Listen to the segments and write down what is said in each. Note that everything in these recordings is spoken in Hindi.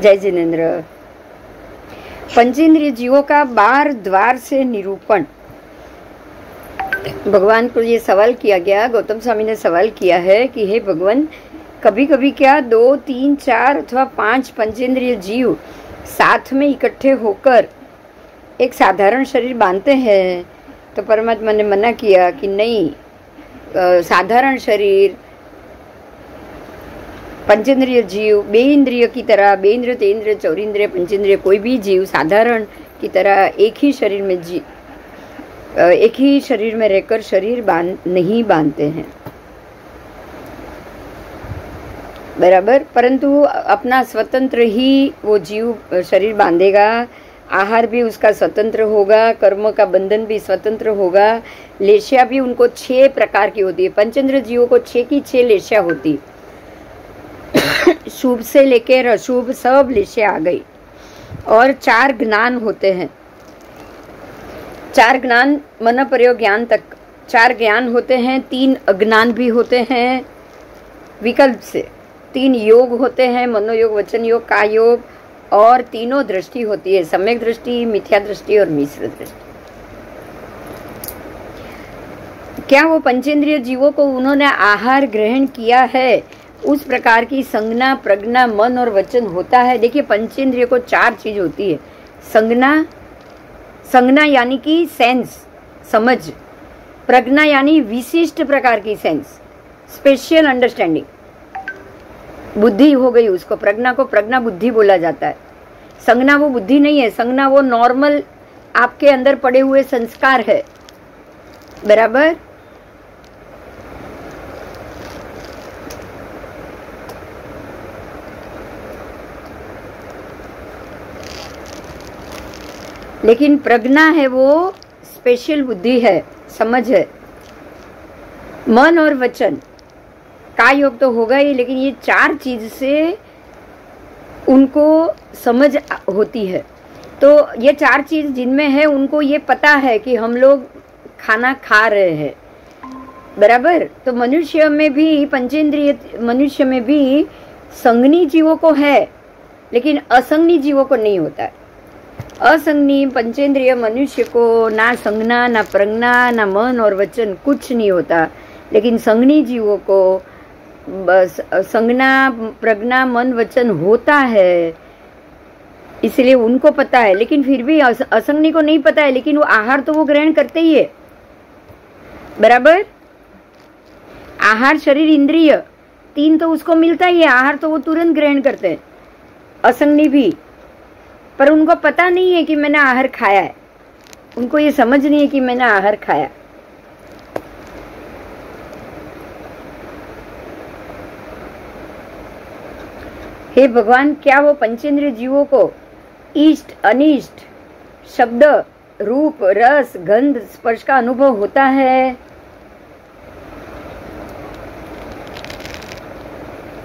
जय जिनेन्द्र। पंचेंद्रिय जीवों का 12 द्वार से निरूपण। भगवान को ये सवाल किया गया, गौतम स्वामी ने सवाल किया है कि हे भगवान, कभी कभी क्या 2, 3, 4 अथवा 5 पंचेंद्रिय जीव साथ में इकट्ठे होकर एक साधारण शरीर बांधते हैं? तो परमात्मा ने मना किया कि नहीं, साधारण शरीर पंचेंद्रिय जीव बे इंद्रिय की तरह, बे इंद्रिय, तेन्द्रिय, चौरिंद्रिय, पंचेंद्रिय, कोई भी जीव साधारण की तरह एक ही शरीर में रहकर शरीर नहीं बांधते हैं, बराबर। परंतु अपना स्वतंत्र ही वो जीव शरीर बांधेगा, आहार भी उसका स्वतंत्र होगा, कर्म का बंधन भी स्वतंत्र होगा। लेशिया भी उनको 6 प्रकार की होती है। पंचेंद्रिय जीवों को 6 की 6 लेशिया होती, शुभ से लेकर अशुभ सब लेशिया आ गई। और 4 ज्ञान होते हैं, 4 ज्ञान मन प्रयोग ज्ञान तक 4 ज्ञान होते हैं। 3 अज्ञान भी होते हैं विकल्प से। 3 योग होते हैं, मनोयोग, वचन योग, काय योग, और तीनों दृष्टि होती है, सम्यक दृष्टि, मिथ्या दृष्टि और मिश्र दृष्टि। क्या वो पंचेंद्रिय जीवों को उन्होंने आहार ग्रहण किया है, उस प्रकार की संज्ञा, प्रज्ञा, मन और वचन होता है? देखिए, पंचेंद्रिय को 4 चीज होती है। संज्ञा यानी कि सेंस, समझ। प्रज्ञा यानी विशिष्ट प्रकार की सेंस, स्पेशल अंडरस्टैंडिंग, बुद्धि हो गई उसको। प्रज्ञा को प्रज्ञा बुद्धि बोला जाता है। संज्ञा वो बुद्धि नहीं है, संज्ञा वो नॉर्मल आपके अंदर पड़े हुए संस्कार है, बराबर। लेकिन प्रज्ञा है वो स्पेशल बुद्धि है, समझ है। मन और वचन का योग तो होगा ही, लेकिन ये 4 चीज से उनको समझ होती है। तो ये 4 चीज जिनमें है, उनको ये पता है कि हम लोग खाना खा रहे हैं, बराबर। तो मनुष्य में भी, पंचेंद्रिय मनुष्य में भी संज्ञी जीवों को है, लेकिन असंज्ञी जीवों को नहीं होता है। असंज्ञी पंचेंद्रिय मनुष्य को ना संज्ञा, ना प्रज्ञा, ना मन और वचन कुछ नहीं होता, लेकिन संज्ञी जीवों को बस संज्ञा, प्रज्ञा, मन, वचन होता है, इसलिए उनको पता है। लेकिन फिर भी असंज्ञी को नहीं पता है, लेकिन वो आहार तो वो ग्रहण करते ही है, बराबर। आहार, शरीर, इंद्रिय 3 तो उसको मिलता ही है, आहार तो वो तुरंत ग्रहण करते हैं, असंज्ञी भी। पर उनको पता नहीं है कि मैंने आहार खाया है, उनको ये समझ नहीं है कि मैंने आहार खाया। हे भगवान, क्या वो पंचेंद्रिय जीवों को इष्ट, अनिष्ट, शब्द, रूप, रस, गंध, स्पर्श का अनुभव होता है?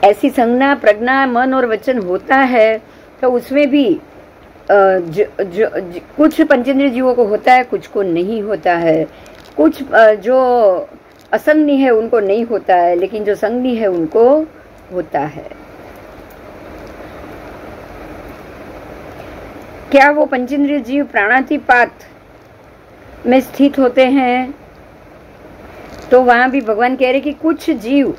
ऐसी संज्ञा, प्रज्ञा, मन और वचन होता है, तो उसमें भी कुछ पंचेंद्रिय जीवों को होता है, कुछ को नहीं होता है। कुछ जो असंज्ञी है उनको नहीं होता है, लेकिन जो संज्ञी है उनको होता है। क्या वो पंचेंद्रिय जीव प्राणातिपात में स्थित होते हैं? तो वहां भी भगवान कह रहे कि कुछ जीव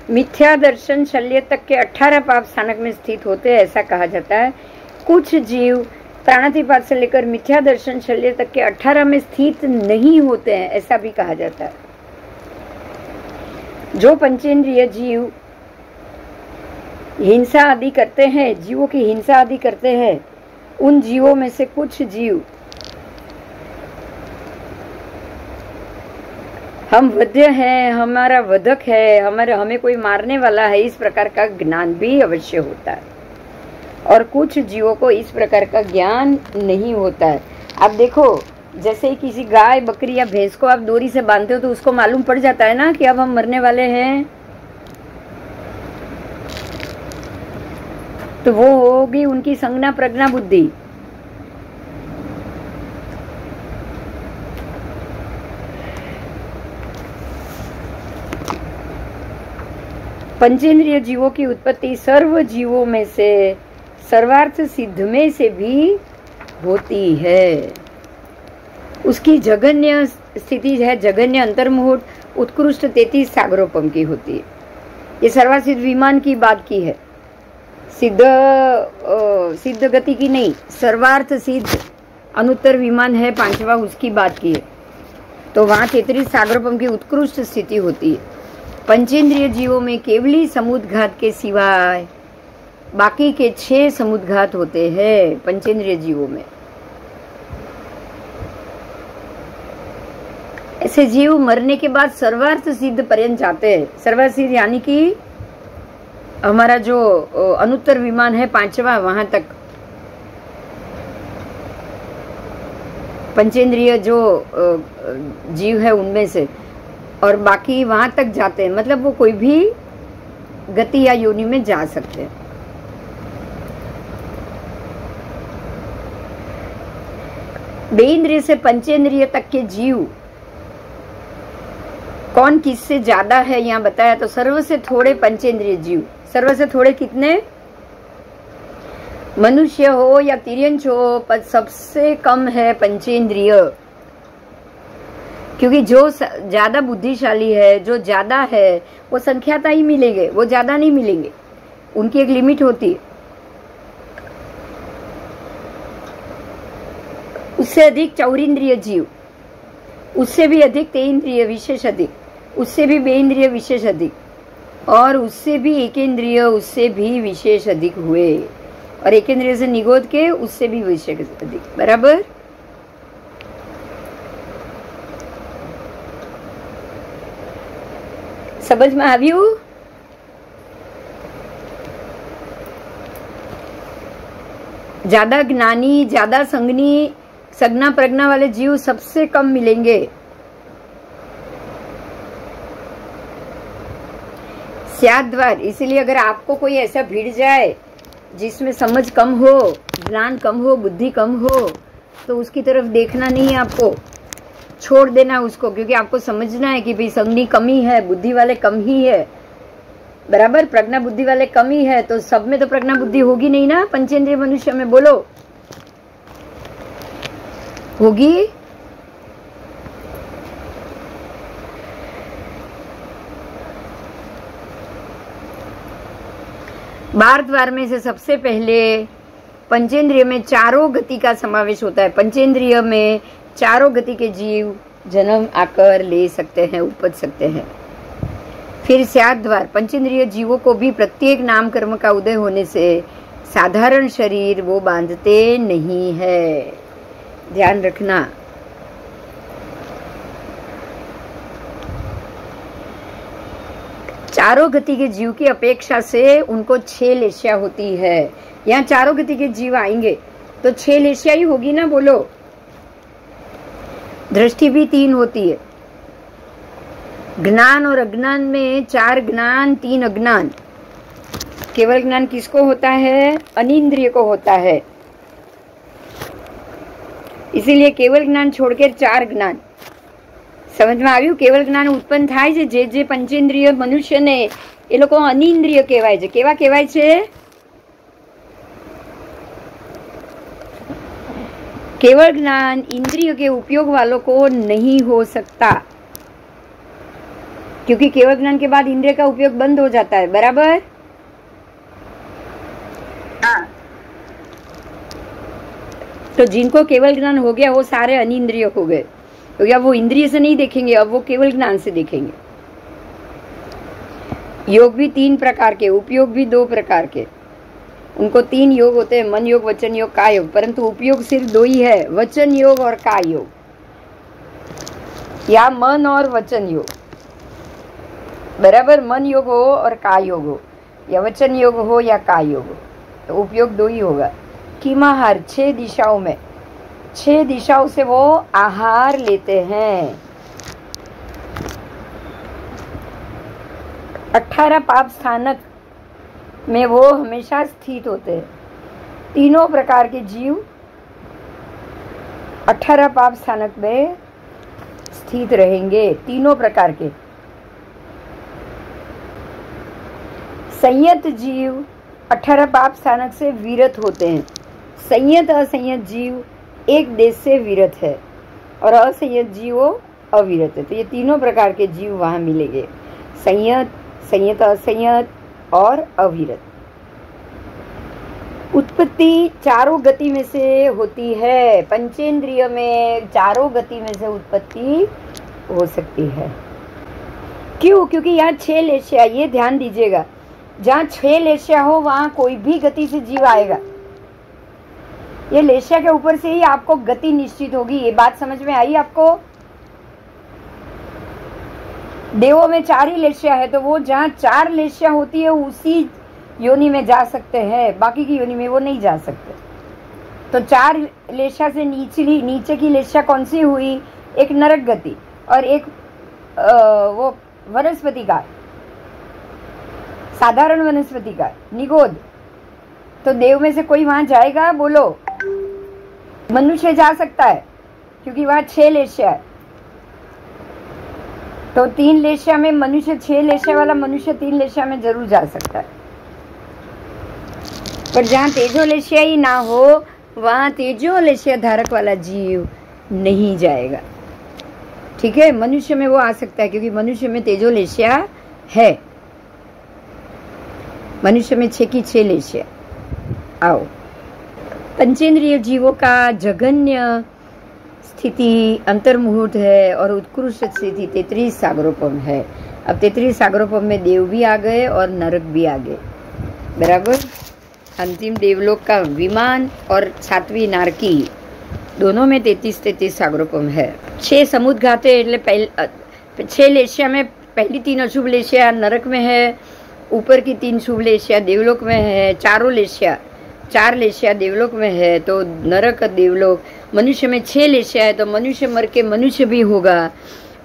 मिथ्या दर्शन शल्य तक के 18 पाप स्थानक में स्थित होते हैं, ऐसा कहा जाता है। कुछ जीव प्राणातिपात से लेकर मिथ्या दर्शन शल्य तक के 18 में स्थित नहीं होते हैं, ऐसा भी कहा जाता है। जो पंचेंद्रिय जीव हिंसा आदि करते हैं, जीवों की हिंसा आदि करते हैं, उन जीवों में से कुछ जीव हम वध्य हैं, हमारा वधक है, हमें कोई मारने वाला है, इस प्रकार का ज्ञान भी अवश्य होता है। और कुछ जीवों को इस प्रकार का ज्ञान नहीं होता है। आप देखो, जैसे किसी गाय, बकरी या भैंस को आप डोरी से बांधते हो तो उसको मालूम पड़ जाता है ना कि अब हम मरने वाले हैं, तो वो होगी उनकी संज्ञा, प्रज्ञा, बुद्धि। पंचेंद्रिय जीवों की उत्पत्ति सर्व जीवों में से सर्वार्थ सिद्ध में से भी होती है। उसकी जघन्य स्थिति है, जघन्य अंतर्मुहूर्त उत्कृष्ट 33 सागरोपम की होती है। ये सर्वार्थ सिद्ध विमान की बात की है, सिद्ध गति की नहीं। सर्वार्थ सिद्ध अनुत्तर विमान है 5वां, उसकी बात की है। तो वहाँ 33 सागरोपम की उत्कृष्ट स्थिति होती है। पंचेंद्रिय जीवों में केवली समुद्घात के सिवाय बाकी के 6 समुद्घात होते हैं पंचेंद्रिय जीवों में। ऐसे जीव मरने के बाद सर्वार्थ सिद्ध पर्यंत जाते हैं। सर्वार्थ सिद्ध यानी कि हमारा जो अनुत्तर विमान है 5वां, वहां तक पंचेंद्रिय जो जीव है उनमें से, और बाकी वहां तक जाते हैं। मतलब वो कोई भी गति या योनि में जा सकते हैं। बेइंद्रिय से पंचेंद्रिय तक के जीव कौन किससे ज्यादा है यहाँ बताया। तो सर्व से थोड़े पंचेंद्रिय जीव, सर्व से थोड़े कितने? मनुष्य हो या तिर्यंच हो, पर सबसे कम है पंचेंद्रिय। क्योंकि जो ज्यादा बुद्धिशाली है, जो ज्यादा है, वो संख्याता ही मिलेंगे, वो ज्यादा नहीं मिलेंगे। उनकी एक लिमिट होती है। उससे अधिक चौरिंद्रिय जीव, उससे भी अधिक तेइंद्रिय विशेष अधिक, उससे भी बेइंद्रिय विशेष अधिक, और उससे भी एकेंद्रिय, उससे भी विशेष अधिक हुए, और एकेंद्रिय से निगोद के उससे भी विशेष अधिक। बराबर। समझ में આવ્યું? ज्यादा ज्ञानी, ज्यादा संज्ञी, सगना प्रज्ञा वाले जीव सबसे कम मिलेंगे। स्याद्वार, इसीलिए अगर आपको कोई ऐसा भिड़ जाए जिसमें समझ कम हो, ज्ञान कम हो, बुद्धि कम हो, तो उसकी तरफ देखना नहीं है, आपको छोड़ देना उसको। क्योंकि आपको समझना है कि भाई संज्ञी कमी है, बुद्धि वाले कम ही है। बराबर। प्रज्ञा बुद्धि वाले कम ही है, तो सब में तो प्रज्ञा बुद्धि होगी नहीं ना। पंचेंद्रिय मनुष्य में बोलो, होगी? बार द्वार में से सबसे पहले पंचेंद्रिय में चारों गति का समावेश होता है। पंचेंद्रिय में चारों गति के जीव जन्म आकर ले सकते हैं, उपज सकते हैं। फिर स्याद द्वार, पंचेंद्रिय जीवों को भी प्रत्येक नाम कर्म का उदय होने से साधारण शरीर वो बांधते नहीं है। ध्यान रखना। चारों गति के जीव की अपेक्षा से उनको 6 लेशिया होती है। यहाँ चारों गति के जीव आएंगे तो 6 लेशिया ही होगी ना। बोलो। दृष्टि भी 3 होती है। ज्ञान और अज्ञान में 4 ज्ञान 3 अज्ञान। केवल ज्ञान किसको होता है? अनिंद्रिय को होता है। इसीलिए केवल ज्ञान छोड़कर 4 ज्ञान। समझ में આવ્યું? કેવલ જ્ઞાન ઉત્પન્ન થાય છે જે જે પંચેન્દ્રિય મનુષ્યને, એ લોકો અનિંદ્રિય કહેવાય છે। કેવા કહેવાય છે? केवल ज्ञान इंद्रिय के उपयोग वालों को नहीं हो सकता, क्योंकि केवल ज्ञान के बाद इंद्रिय का उपयोग बंद हो जाता है। बराबर। हाँ। तो जिनको केवल ज्ञान हो गया वो सारे अनिंद्रिय हो गए, क्योंकि अब वो इंद्रिय से नहीं देखेंगे, अब वो केवल ज्ञान से देखेंगे। योग भी 3 प्रकार के, उपयोग भी 2 प्रकार के। उनको 3 योग होते हैं, मन योग, वचन योग, काय योग, परंतु उपयोग सिर्फ 2 ही है, वचन योग और काय योग, या मन और वचन योग। बराबर। मन योग हो और काय योग हो, या वचन योग हो या काय योग हो, तो उपयोग 2 ही होगा। कीमाहार 6 दिशाओं में, 6 दिशाओं से वो आहार लेते हैं। 18 पाप स्थानक में वो हमेशा स्थित होते हैं। तीनों प्रकार के जीव 18 पाप स्थानक में स्थित रहेंगे, तीनों प्रकार के। संयत जीव 18 पाप स्थानक से विरत होते हैं। संयत असंयत जीव एक देश से विरत है और असंयत जीव वो अविरत है। तो ये तीनों प्रकार के जीव वहाँ मिलेंगे, संयत, संयत असंयत और अविरत। उत्पत्ति चारों गति में से होती है, पंचेंद्रिय में चारों गति में से उत्पत्ति हो सकती है। क्यों? क्योंकि यहाँ 6 लेशिया, ये ध्यान दीजिएगा, जहाँ 6 लेशिया हो वहाँ कोई भी गति से जीव आएगा। ये लेशिया के ऊपर से ही आपको गति निश्चित होगी। ये बात समझ में आई आपको? देवों में 4 ही लेशिया है, तो वो जहाँ 4 लेशिया होती है उसी योनि में जा सकते हैं, बाकी की योनि में वो नहीं जा सकते। तो 4 लेशिया से नीचे की लेशिया कौन सी हुई? एक नरक गति और एक वो वनस्पति का, साधारण वनस्पति का निगोद। तो देव में से कोई वहां जाएगा? बोलो। मनुष्य जा सकता है क्योंकि वहां 6 लेशिया है। तो 3 लेशिया में मनुष्य, 6 लेशिया वाला मनुष्य 3 लेशिया में जरूर जा सकता है। पर जहाँ तेजो लेशिया ही ना हो वहाँ तेजो लेशिया धारक वाला जीव नहीं जाएगा। ठीक है, मनुष्य में वो आ सकता है क्योंकि मनुष्य में तेजो लेशिया है। मनुष्य में 6 की 6 लेशिया। आओ, पंचेंद्रिय जीवों का जघन्य स्थिति अंतर्मुहूर्त है और उत्कृष्ट स्थिति 33 सागरोपम है। अब 33 सागरोपम में देव भी आ गए और नरक भी आ गए, बराबर। अंतिम देवलोक का विमान और 7वीं नारकी, दोनों में 33 सागरोपम है। 6 समुद्घाते એટલે 6 लेशिया में पहली 3 अशुभ लेशिया नरक में है, ऊपर की 3 शुभ लेशिया देवलोक में है, 4 लेशिया देवलोक में है। तो नरक देवलोक, मनुष्य में 6 लेशिया है तो मनुष्य मर के मनुष्य भी होगा।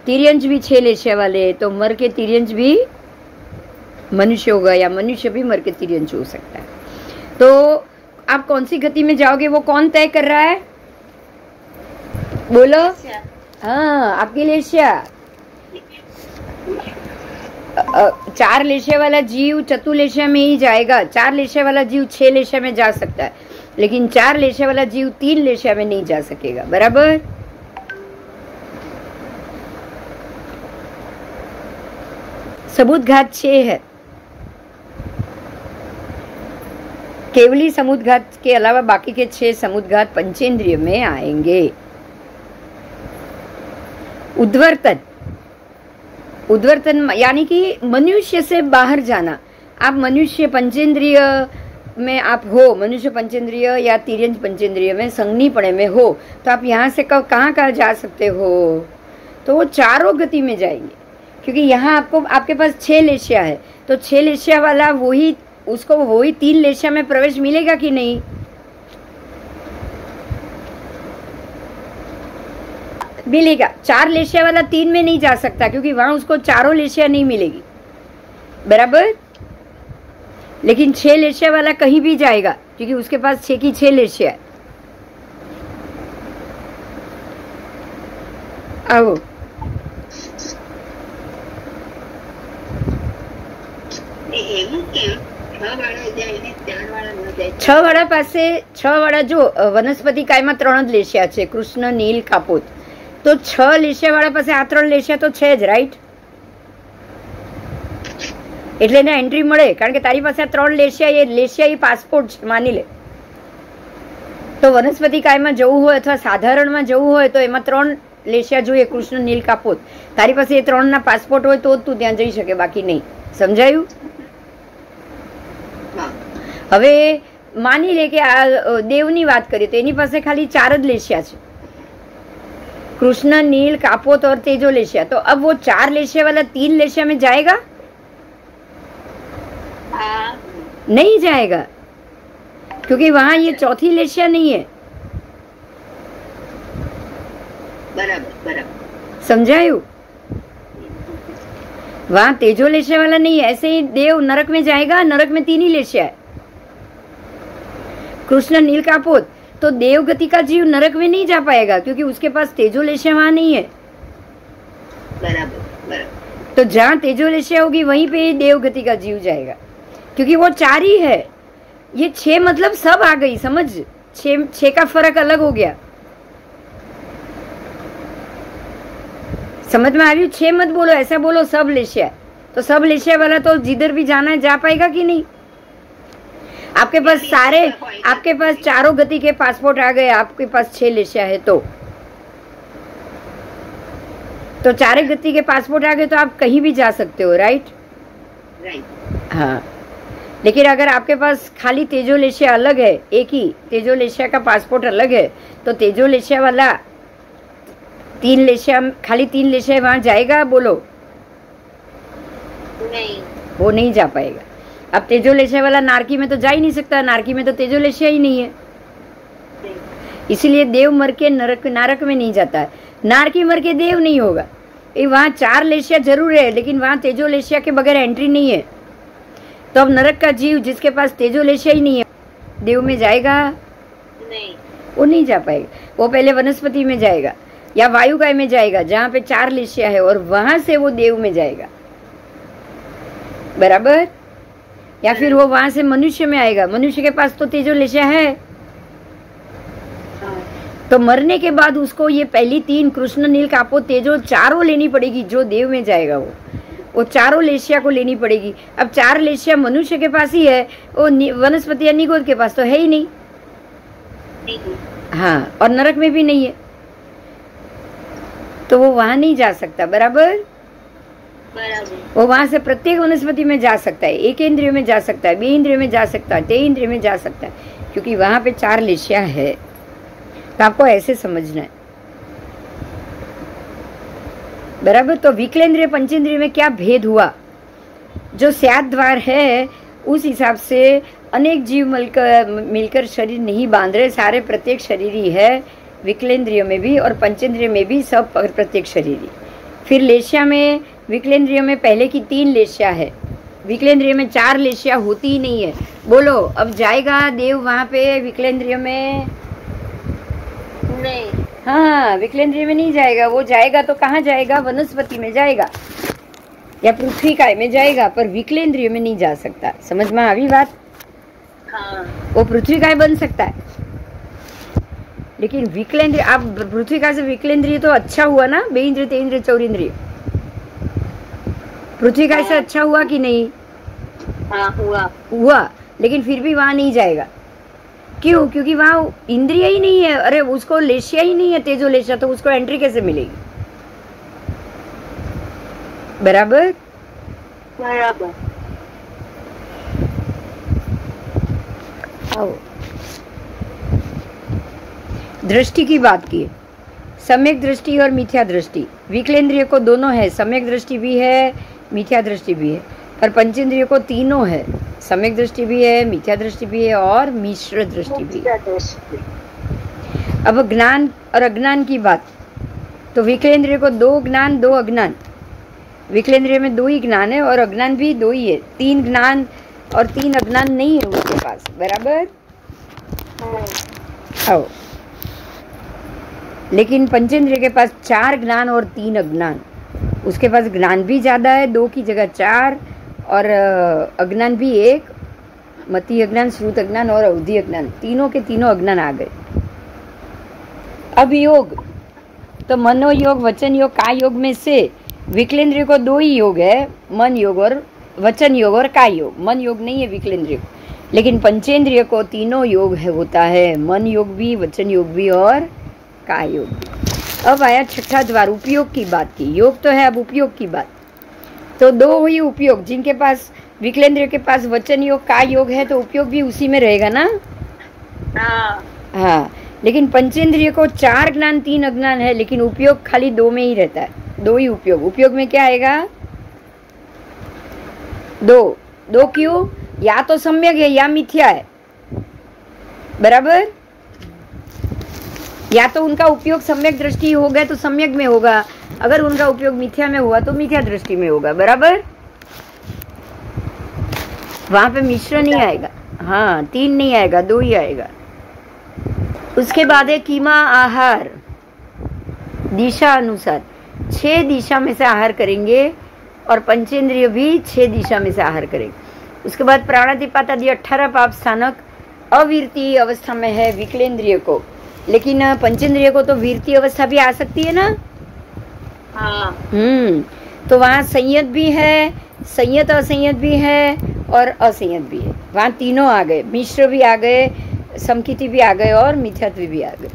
तिर्यंश भी 6 लेशिया वाले, तो मर के तिर्यंश भी मनुष्य होगा या मनुष्य भी मर के तिर्यंश हो सकता है। तो आप कौन सी गति में जाओगे वो कौन तय कर रहा है? बोलो। हाँ, आपकी लेशिया। 4 लेशिया वाला जीव चतुर्लेशिया में ही जाएगा। 4 लेशिया वाला जीव 6 लेशिया में जा सकता है, लेकिन 4 लेशिया वाला जीव 3 लेशिया में नहीं जा सकेगा, बराबर। समुद्घात 6 है। केवली समुद्घात के अलावा बाकी के 6 समुद्घात पंचेंद्रिय में आएंगे। उद्वर्तन यानी कि मनुष्य से बाहर जाना। आप मनुष्य पंचेंद्रिय में आप हो, मनुष्य पंचेंद्रिय या तिर्यंश पंचेंद्रिय में संगनीपणे में हो, तो आप यहाँ से कहाँ जा सकते हो? तो वो चारों गति में जाएंगे, क्योंकि यहाँ आपको आपके पास 6 लेशिया है। तो 6 लेशिया वाला उसको वही 3 लेशिया में प्रवेश मिलेगा कि नहीं? मिलेगा। 4 लेशिया वाला 3 में नहीं जा सकता क्योंकि वहां उसको चारों लेशिया नहीं मिलेगी, बराबर। लेकिन 6 लेशिया वाला कहीं भी जाएगा क्योंकि उसके पास 6 की 6 लेशिया है। आओ, 6 વાળા પાસે 6 વાળા જો વનસ્પતિ કાયમાં 3 જ લેશિયા છે, કૃષ્ણ, નીલ, કાપોત। તો 6 લેશિયા વાળા પાસે આ 3 લેશિયા તો છે જ, રાઈટ? એટલે એને એન્ટ્રી મળે, કારણ કે તારી પાસે આ 3 લેશિયા, એ લેશિયા એ પાસપોર્ટ છે, માની લે। તો વનસ્પતિ કાયમાં જવું હોય અથવા સાધારણમાં જવું હોય તો એમાં 3 લેશિયા જોઈએ, કૃષ્ણ, નીલ, કાપોત। તારી પાસે એ 3 ના પાસપોર્ટ હોય તો તું ત્યાં જઈ શકે, બાકી નહીં। સમજાયું? હવે માની લે કે આ દેવની વાત કરીએ તો એની પાસે ખાલી 4 જ લેશિયા છે, कृष्ण, नील, कापोत और तेजो लेशिया। तो अब वो 4 लेशिया वाला 3 लेशिया में जाएगा? नहीं जाएगा, क्योंकि वहां ये चौथी लेशिया नहीं है। बराबर समझायु? वहां तेजो लेशिया वाला नहीं है। ऐसे ही देव नरक में जाएगा, नरक में 3 ही लेशिया है, कृष्ण, नील, कापोत। तो देव गति का जीव नरक में नहीं जा पाएगा क्योंकि उसके पास तेजो लेशिया वहां नहीं है, बराबर। तो जहां तेजो लेशिया होगी वहीं पे ही देव गति का जीव जाएगा, क्योंकि वो 4 ही है। ये 6 मतलब सब आ गई, समझ। 6 का फर्क अलग हो गया, समझ में आ रही? 6 मत बोलो, ऐसा बोलो सब लेशिया। तो सब लेशिया वाला तो जिधर भी जाना है जा पाएगा कि नहीं? आपके पास सारे, आपके पास चारों गति के पासपोर्ट आ गए, आपके पास 6 लेशिया है तो चारे गति के पासपोर्ट आ गए तो आप कहीं भी जा सकते हो, राइट? हाँ, लेकिन अगर आपके पास खाली तेजोलेशिया अलग है, एक ही तेजोलेशिया का पासपोर्ट अलग है, तो तेजोलेशिया वाला 3 लेशिया, खाली 3 लेशिया वहां जाएगा? बोलो नहीं, वो नहीं जा पाएगा। अब तेजोलेशिया वाला नारकी में तो जा ही नहीं सकता, नारकी में तो तेजोलेशिया ही नहीं है, इसीलिए देव मर के नारक में नहीं जाता है, नारकी मर के देव नहीं होगा। वहाँ 4 लेशिया जरूर है, लेकिन वहाँ तेजोलेशिया के बगैर एंट्री नहीं है। तो अब नरक का जीव जिसके पास तेजोलेशिया ही नहीं है, देव में जाएगा? नहीं, वो नहीं जा पाएगा। वो पहले वनस्पति में जाएगा या वायुकाय में जाएगा, जहाँ पे 4 लेशिया है, और वहां से वो देव में जाएगा, बराबर? या फिर वो वहां से मनुष्य में आएगा, मनुष्य के पास तो तेजोलेशिया है, तो मरने के बाद उसको ये पहली 3 कृष्ण नील कापो तेजो चारों लेनी पड़ेगी। जो देव में जाएगा वो चारों लेशिया को लेनी पड़ेगी। अब 4 लेशिया मनुष्य के पास ही है, वो वनस्पति या निगोद के पास तो है ही नहीं। हाँ, और नरक में भी नहीं है, तो वो वहां नहीं जा सकता, बराबर? वो वहां से प्रत्येक वनस्पति में जा सकता है, एक इंद्रिय में जा सकता है, 2 इंद्रिय में जा सकता है, 3 इंद्रिय में जा सकता है, क्योंकि वहां पे 4 लेशिया है। तो आपको ऐसे समझना है, बराबर? तो विकलेंद्रिय पंचेंद्रिय में क्या भेद हुआ? जो 7 द्वार है उस हिसाब से अनेक जीव मिलकर शरीर नहीं बांध रहे, सारे प्रत्येक शरीर ही है, विकलेंद्रिय में भी और पंचेंद्रिय में भी सब प्रत्येक शरीर ही। फिर लेशिया में, विकलेंद्रिय में पहले की 3 लेशिया है, विकलेंद्रिय में 4 लेशिया होती ही नहीं है। बोलो, अब जाएगा देव वहां पे विकलेंद्रिय में? नहीं, हाँ, विकलेंद्रिय में नहीं जाएगा। वो जाएगा तो कहाँ जाएगा? वनस्पति में जाएगा या पृथ्वी काय में जाएगा, पर विकलेंद्रिय में नहीं जा सकता। समझ में आई बात? हाँ। वो पृथ्वी काय बन सकता है, लेकिन विकलेंद्रिय, आप पृथ्वी काय से विकलेंद्रिय तो अच्छा हुआ ना, 2 इंद्रिय 3 इंद्रिय 4 इंद्रिय, पृथ्वी काय से अच्छा हुआ कि नहीं? हाँ, हुआ, लेकिन फिर भी वहां नहीं जाएगा। क्यों? क्योंकि वहां इंद्रिय ही नहीं है। अरे उसको लेशिया ही नहीं है, तेजो लेशिया, तो उसको एंट्री कैसे मिलेगी? बराबर? बराबर। आओ, दृष्टि की बात की, सम्यक दृष्टि और मिथ्या दृष्टि। विकलेंद्रिय को दोनों है, सम्यक दृष्टि भी है, मिथ्या दृष्टि भी है, पर पंचेंद्रिय को तीनों है, सम्यक दृष्टि भी है, मिथ्या दृष्टि भी है और मिश्र दृष्टि भी है। अब ज्ञान और अज्ञान की बात, तो विकलेंद्रिय को 2 ज्ञान 2 अज्ञान, विकलेंद्रिय में 2 ही ज्ञान है और अज्ञान भी 2 ही है, 3 ज्ञान और 3 अज्ञान नहीं है उसके पास, बराबर? आओ, लेकिन पंचेंद्रिय के पास 4 ज्ञान और 3 अज्ञान, उसके पास ज्ञान भी ज्यादा है, 2 की जगह 4, और अज्ञान भी 1, मति अज्ञान, श्रुत अज्ञान और अवधि अज्ञान, तीनों के तीनों अज्ञान आ गए। अब योग, तो मनोयोग, वचन योग, काय योग में से विकलेंद्रिय को 2 ही योग है, मन योग और वचन योग और काय योग। मन योग नहीं है विकलेंद्रिय, लेकिन पंचेंद्रिय को तीनों योग है, होता है, मन योग भी, वचन योग भी और काय योग भी। अब आया 6ठा द्वार, उपयोग की बात की। योग तो है, अब उपयोग की बात। तो 2 हुई उपयोग, जिनके पास विकलेंद्रिय के पास वचन योग काय योग है, तो उपयोग भी उसी में रहेगा ना? हाँ, लेकिन पंचेंद्रिय को 4 ज्ञान 3 अज्ञान है, लेकिन उपयोग खाली 2 में ही रहता है, 2 ही उपयोग। उपयोग में क्या आएगा? 2 क्यों? या तो सम्यक है या मिथ्या है, बराबर? या तो उनका उपयोग सम्यक दृष्टि हो गए तो सम्यक में होगा, अगर उनका उपयोग मिथ्या में हुआ तो मिथ्या दृष्टि में होगा, बराबर? वहां पे मिश्र नहीं आएगा। हाँ, 3 नहीं आएगा, 2 ही आएगा। उसके बाद है कीमा आहार, दिशा अनुसार 6 दिशा में से आहार करेंगे और पंचेंद्रिय भी 6 दिशा में से आहार करेंगे। उसके बाद प्राणातिपात आदि 18 पाप स्थानक अवीरती अवस्था में है विकलेंद्रिय को, लेकिन पंचेंद्रिय को तो वीरती अवस्था भी आ सकती है ना। हाँ। तो वहाँ संयत भी है, संयत असंयत भी है और असंयत भी है। वहाँ तीनों आ गए, मिश्र भी आ गए, समकिति भी आ गए और मिथ्यात्व भी आ गए।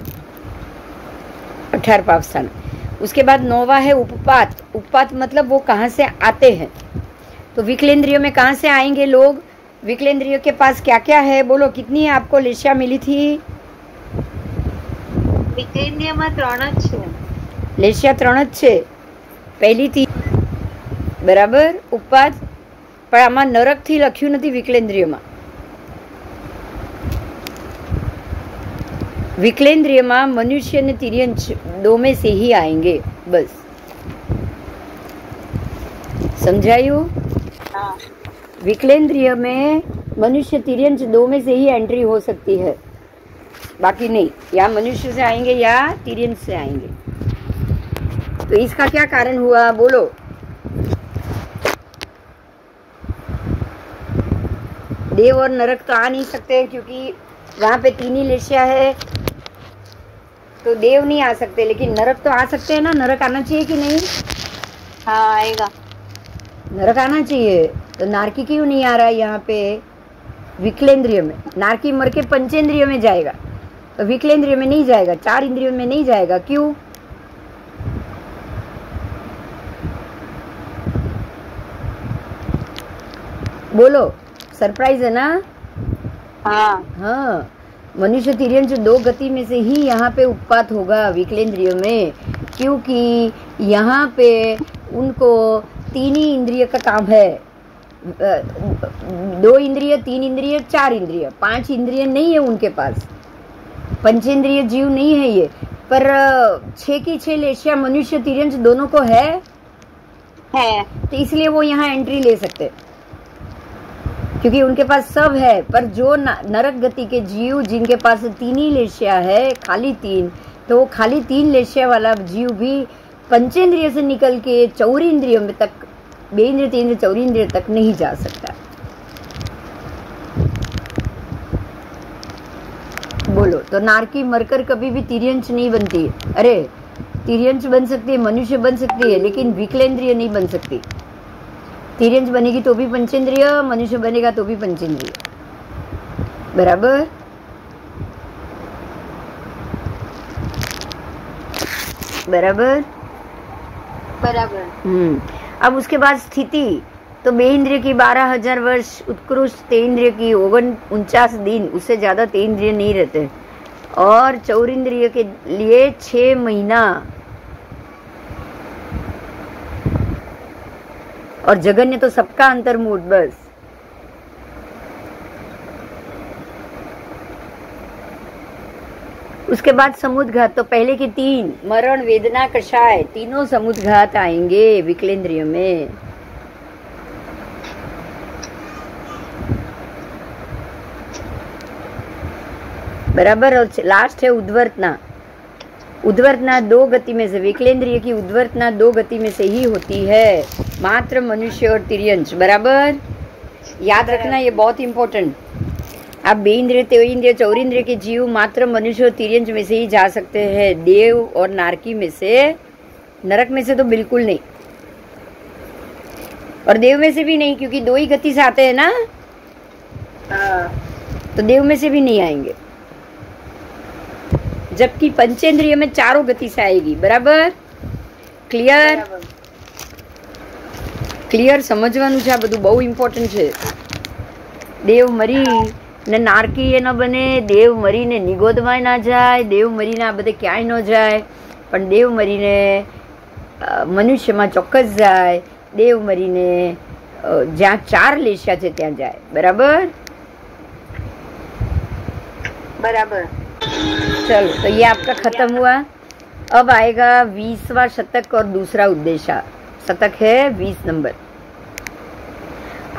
18 पाप स्थान। उसके बाद 9वां है उपपात। उपपात मतलब वो कहाँ से आते हैं। तो विकलेंद्रियों में कहाँ से आएंगे लोग, विकलेंद्रियों के पास क्या क्या है, बोलो कितनी आपको लेशिया मिली थी। વિકેન્દ્રિયમાં 3 જ છે। લેશિયા 3 જ છે, પહેલી થી બરાબર ઉપપાદ, પણ આમાં નરકથી લખ્યું નથી વિકલેન્દ્રિયમાં। विकलेंद्रियમાં मनुष्य ने तिर्यंच दो में से ही आएंगे, बस समझायु। हाँ। विकलेंद्रिय में मनुष्य तिर्यंच दो में से ही एंट्री हो सकती है, बाकी नहीं, या मनुष्य से आएंगे या तिर्यंच से आएंगे। तो इसका क्या कारण हुआ बोलो। देव और नरक तो आ नहीं सकते क्योंकि वहां पे 3 ही लेशिया है, तो देव नहीं आ सकते, लेकिन नरक तो आ सकते हैं ना। नरक आना चाहिए कि नहीं। हाँ आएगा, नरक आना चाहिए। तो नारकी क्यों नहीं आ रहा है यहाँ पे विकलेंद्रिय में। नारकी मर के पंचेंद्रिय में जाएगा, तो विकलेंद्रिय में नहीं जाएगा, 4 इंद्रियों में नहीं जाएगा, क्यों। बोलो, सरप्राइज है ना। हाँ, मनुष्य तिर्यंच 2 गति में से ही यहाँ पे उत्पात होगा विकलेंद्रियों में, क्योंकि यहाँ पे उनको 3 ही इंद्रिय का काम है। 2 इंद्रिय, 3 इंद्रिय, 4 इंद्रिय, 5 इंद्रिय नहीं है उनके पास। पंचेंद्रिय जीव नहीं है ये, पर 6 की 6 लेशिया मनुष्य तिर्यंच दोनों को है, तो इसलिए वो यहाँ एंट्री ले सकते, क्योंकि उनके पास सब है। पर जो नरक गति के जीव जिनके पास 3 ही लेशिया है, खाली 3, तो वो खाली 3 लेशिया वाला जीव भी पंचेंद्रिय से निकल के 4 इंद्रियों में तक, 2 इंद्रिय 3 इंद्रिय 4 इंद्रिय तक नहीं जा सकता। बोलो, तो नारकी मरकर कभी भी तिर्यंच नहीं बनती। अरे तिर्यंच बन सकती है, मनुष्य बन सकती है, लेकिन विकलेंद्रिय नहीं बन सकती। तिर्यंच बनेगी तो भी पंचेंद्रिय, मनुष्य बनेगा तो भी पंचेंद्रिय, बराबर। बराबर बराबर। अब उसके बाद स्थिति, तो 2 इंद्रिय की 12,000 वर्ष, उत्कृष्ट 3 इंद्रिय की 49 दिन, उससे ज्यादा 3 इंद्रिय नहीं रहते, और 4 इंद्रिय के लिए 6 महीना, और जगन्य तो सबका अंतर्मूढ़, बस। उसके बाद समुद्घात, तो पहले के 3 मरण, वेदना, कषाय, तीनों समुद्घात आएंगे विकलेंद्रिय में। बराबर। और लास्ट है उद्वर्तना। उद्वर्तना 2 गति में से, विकलेंद्रिय की उद्वर्तना 2 गति में से ही होती है, मात्र मनुष्य और तिर्यंच, बराबर। याद रखना, ये बहुत इंपॉर्टेंट। आप 2 इंद्रिय, 3 इंद्रिय, 4 इंद्रिय के जीव मात्र मनुष्य और तिर्यंच में से ही जा सकते हैं, देव और नारकी में से, नरक में से तो बिल्कुल नहीं, और देव में से भी नहीं, क्योंकि 2 ही गति से आते हैं ना। तो देव में से भी नहीं आएंगे, जबकि पंचेंद्रिय में 4 गति से आएगी, बराबर। क्लियर क्लियर समझવાનું છે, આ બધું બહુ ઇમ્પોર્ટન્ટ છે। દેવ મરી ને નારકી એ ન બને, દેવ મરીને નિગોદમાં ના જાય, દેવ મરીને આ બધે ક્યાંય ન જાય, પણ દેવ મરીને મનુષ્યમાં ચોક્કસ જાય, દેવ મરીને જ્યાં 4 લેશિયા છે ત્યાં જાય, બરાબર। बराबर। चलो, तो ये आपका खत्म हुआ। अब आएगा 20वां शतक और दूसरा उद्देश्य। शतक है 20 नंबर।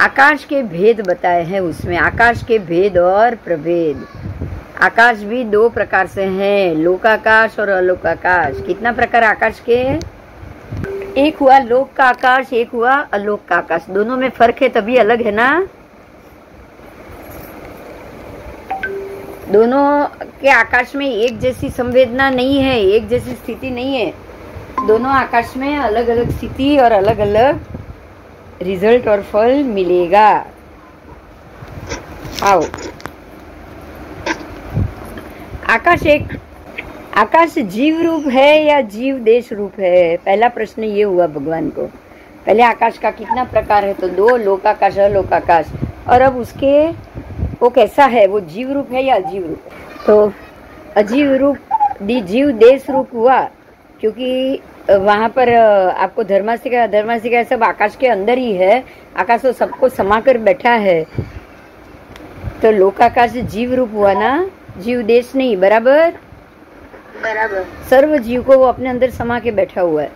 आकाश के भेद बताए हैं उसमें, आकाश के भेद और प्रभेद। आकाश भी 2 प्रकार से हैं, लोकाकाश और अलोकाकाश। कितना प्रकार आकाश के? एक हुआ लोक का आकाश, एक हुआ अलोक का आकाश। दोनों में फर्क है, तभी अलग है ना। दोनों के आकाश में एक जैसी संवेदना नहीं है, एक जैसी स्थिति नहीं है। दोनों आकाश में अलग अलग स्थिति और अलग अलग रिजल्ट और फल मिलेगा। आओ, आकाश जीव रूप है या जीव देश रूप है? पहला प्रश्न ये हुआ भगवान को। पहले आकाश का कितना प्रकार है? तो 2, लोकाकाश, अलोकाकाश। और अब उसके वो कैसा है? वो जीव रूप है या अजीव रूप? तो अजीव रूप जीव देश रूप हुआ, क्योंकि वहां पर आपको धर्मासिका अधर्मासिका सब आकाश के अंदर ही है। आकाश तो सबको समाकर बैठा है, तो लोकाकाश जीव रूप हुआ ना, जीव देश नहीं। बराबर बराबर। सर्व जीव को वो अपने अंदर समा के बैठा हुआ है।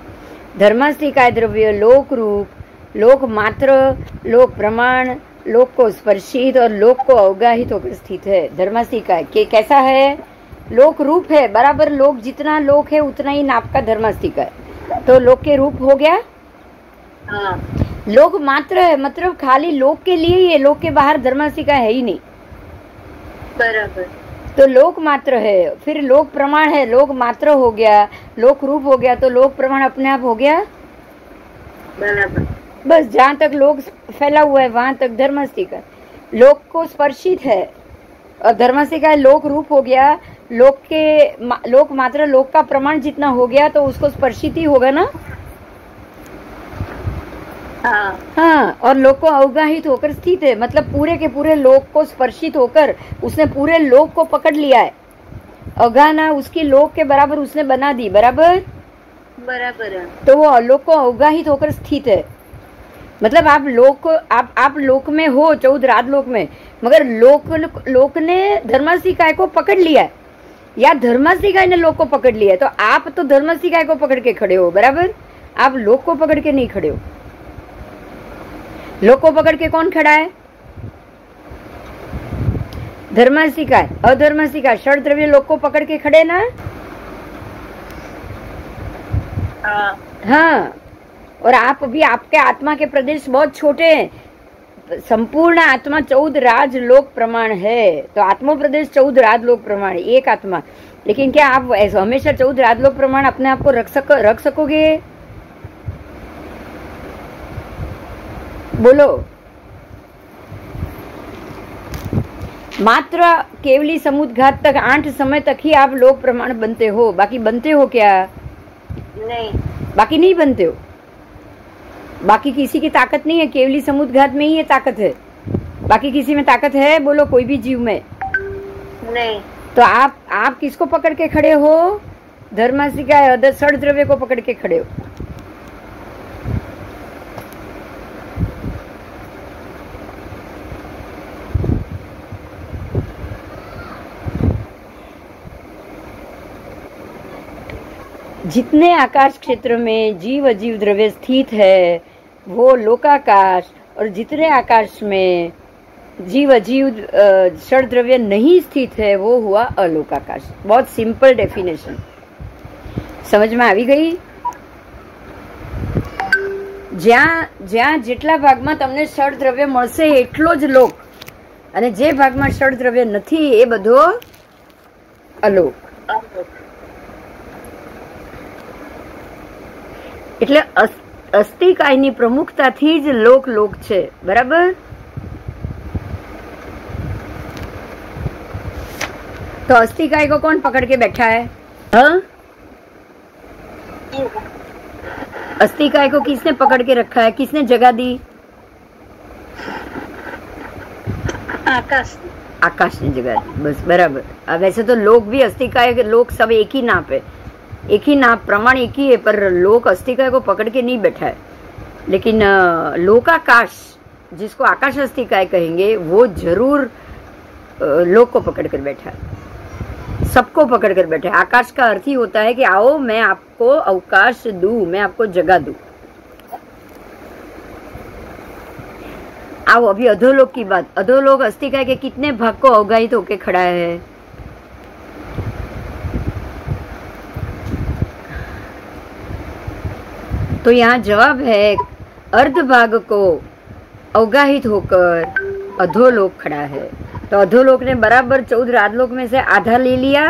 धर्मास्तिकाय द्रव्य लोक रूप, लोक मात्र, लोक प्रमाण, लोक को स्पर्शित और लोक को अवगाहित होकर स्थित है। धर्मास्तिकाय के कैसा है? लोक रूप है। बराबर लोक जितना लोक है उतना ही नाप का धर्मास्तिकाय। तो लोक के रूप हो गया। हाँ। लोक मात्र है, मतलब खाली लोक के लिए ही है, लोक के बाहर धर्मास्तिकाय है ही नहीं। बराबर। तो लोक मात्र है। फिर लोक प्रमाण है, लोक मात्र हो गया, लोक रूप हो गया, तो लोक प्रमाण अपने आप हो गया। बराबर। बस जहाँ तक लोक फैला हुआ है वहां तक धर्मास्तिका। लोक को स्पर्शित है और धर्मास्तिका लोक रूप हो गया। लोक मात्र लोक का प्रमाण जितना हो गया तो उसको स्पर्शित ही होगा ना। हाँ, और लोक को अवगाहित होकर स्थित है, मतलब पूरे के पूरे लोक को स्पर्शित होकर उसने पूरे लोक को पकड़ लिया है। अवगाहना उसकी लोक के बराबर उसने बना दी। बराबर बराबर है। तो वो अलोक को अवगाहित होकर स्थित है। मतलब आप लोक में हो, 14 राजलोक में, मगर लोक ने धर्मास्तिकाय को पकड़ लिया है या धर्मास्तिकाय ने लोक को पकड़ लिया है। तो आप तो धर्मास्तिकाय को पकड़ के खड़े हो। बराबर, आप लोक को पकड़ के नहीं खड़े हो। लोक को पकड़ के कौन खड़ा है? धर्मास्तिकाय अधर्मास्तिकाय षड द्रव्य लोक को पकड़ के खड़े ना। हाँ, और आप भी, आपके आत्मा के प्रदेश बहुत छोटे हैं। संपूर्ण आत्मा 14 राजलोक प्रमाण है, तो आत्मा प्रदेश 14 राजलोक प्रमाण, एक आत्मा। लेकिन क्या आप हमेशा 14 राजलोक प्रमाण अपने आप को रख सकोगे? बोलो। मात्र केवली समुद्घात तक 8 समय तक ही आप लोक प्रमाण बनते हो, बाकी बनते हो क्या? नहीं, बाकी नहीं बनते हो। बाकी किसी की ताकत नहीं है, केवली समुद्घात में ही ये ताकत है। बाकी किसी में ताकत है? बोलो, कोई भी जीव में नहीं। तो आप किसको पकड़ के खड़े हो? धर्मास्तिकाय षड द्रव्य को पकड़ के खड़े हो। जितने आकाश क्षेत्र में जीव अजीव द्रव्य स्थित है वो लोकाकाश, और जितने आकाश में जीव अजीव षड द्रव्य नहीं स्थित है वो हुआ अलोकाकाश। बहुत सिंपल डेफिनेशन, समझ में આવી ગઈ? જ્યાં જેટલા ભાગમાં તમને ષડ દ્રવ્ય મળશે એટલો જ લોક, અને જે ભાગમાં ષડ દ્રવ્ય નથી એ બધો અલોક. એટલે અસ્તિકાયની પ્રમુખતાથી જ લોક છે. બરાબર? तो अस्तिकाय को कौन पकड़ के बैठा है? हाँ, अस्तिकाय को किसने पकड़ के रखा है? किसने जगह दी? आकाश ने जगह दी. बस बराबर. अब वैसे तो लोग भी अस्तिकाय, लोग सब एक ही नाप है, एक ही नाप, प्रमाण एक ही है, पर लोक अस्तिकाय को पकड़ के नहीं बैठा है. लेकिन लोकाकाश, जिसको आकाश अस्तिकाय कहेंगे, वो जरूर लोक को पकड़ कर बैठा है, सबको पकड़ कर बैठे. आकाश का अर्थ ही होता है कि आओ मैं आपको अवकाश दूं, मैं आपको जगह दूं. आओ अभी अधोलोक की बात. अधोलोक अस्तिकाय के कितने भाग को अवगाहित होके खड़ा है? तो यहाँ जवाब है अर्ध भाग को अवगाहित होकर अधोलोक खड़ा है. तो अधोलोक ने बराबर 14 आधलोक में से आधा ले लिया,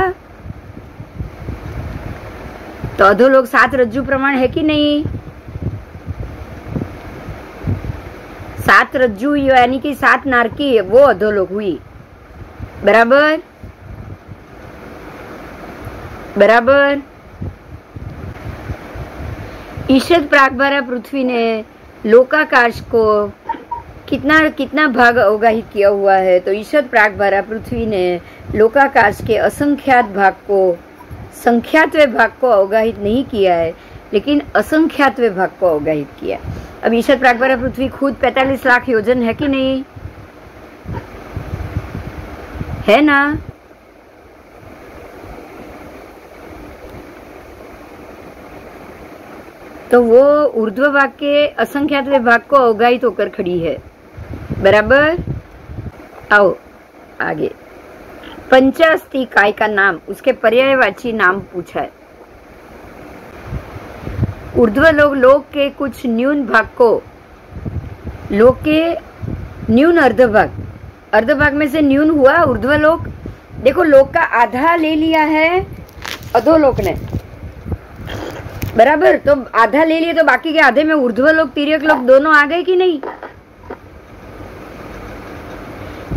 तो अधोलोक 7 रज्जु प्रमाण है कि नहीं? 7 रज्जु यानी कि 7 नारकी, वो अधोलोक हुई। बराबर बराबर। ईशद प्रागभारा पृथ्वी ने लोकाकाश को कितना कितना भाग अवगाहित किया हुआ है? तो ईशद प्रागभारा पृथ्वी ने लोकाकाश के असंख्यात भाग को, संख्यातवे भाग को अवगाहित नहीं किया है, लेकिन असंख्यातवे भाग को अवगाहित किया। अब ईशद प्रागभारा पृथ्वी खुद 45 लाख योजन है कि नहीं? है ना? तो वो ऊर्ध्व भाग के असंख्यातवे भाग को अवगाहित होकर खड़ी है। बराबर। आओ आगे। पंचास्थि काय का नाम, उसके पर्यायवाची नाम पूछा है। ऊर्ध्व लोक के कुछ न्यून भाग को, लोक के न्यून अर्धभाग में से न्यून हुआ ऊर्ध्व लोक। देखो लोक का आधा ले लिया है अधोलोक ने, बराबर। तो आधा ले लिया तो बाकी के आधे में ऊर्ध्व लोक तिर्यक लोक दोनों आ गए कि नहीं?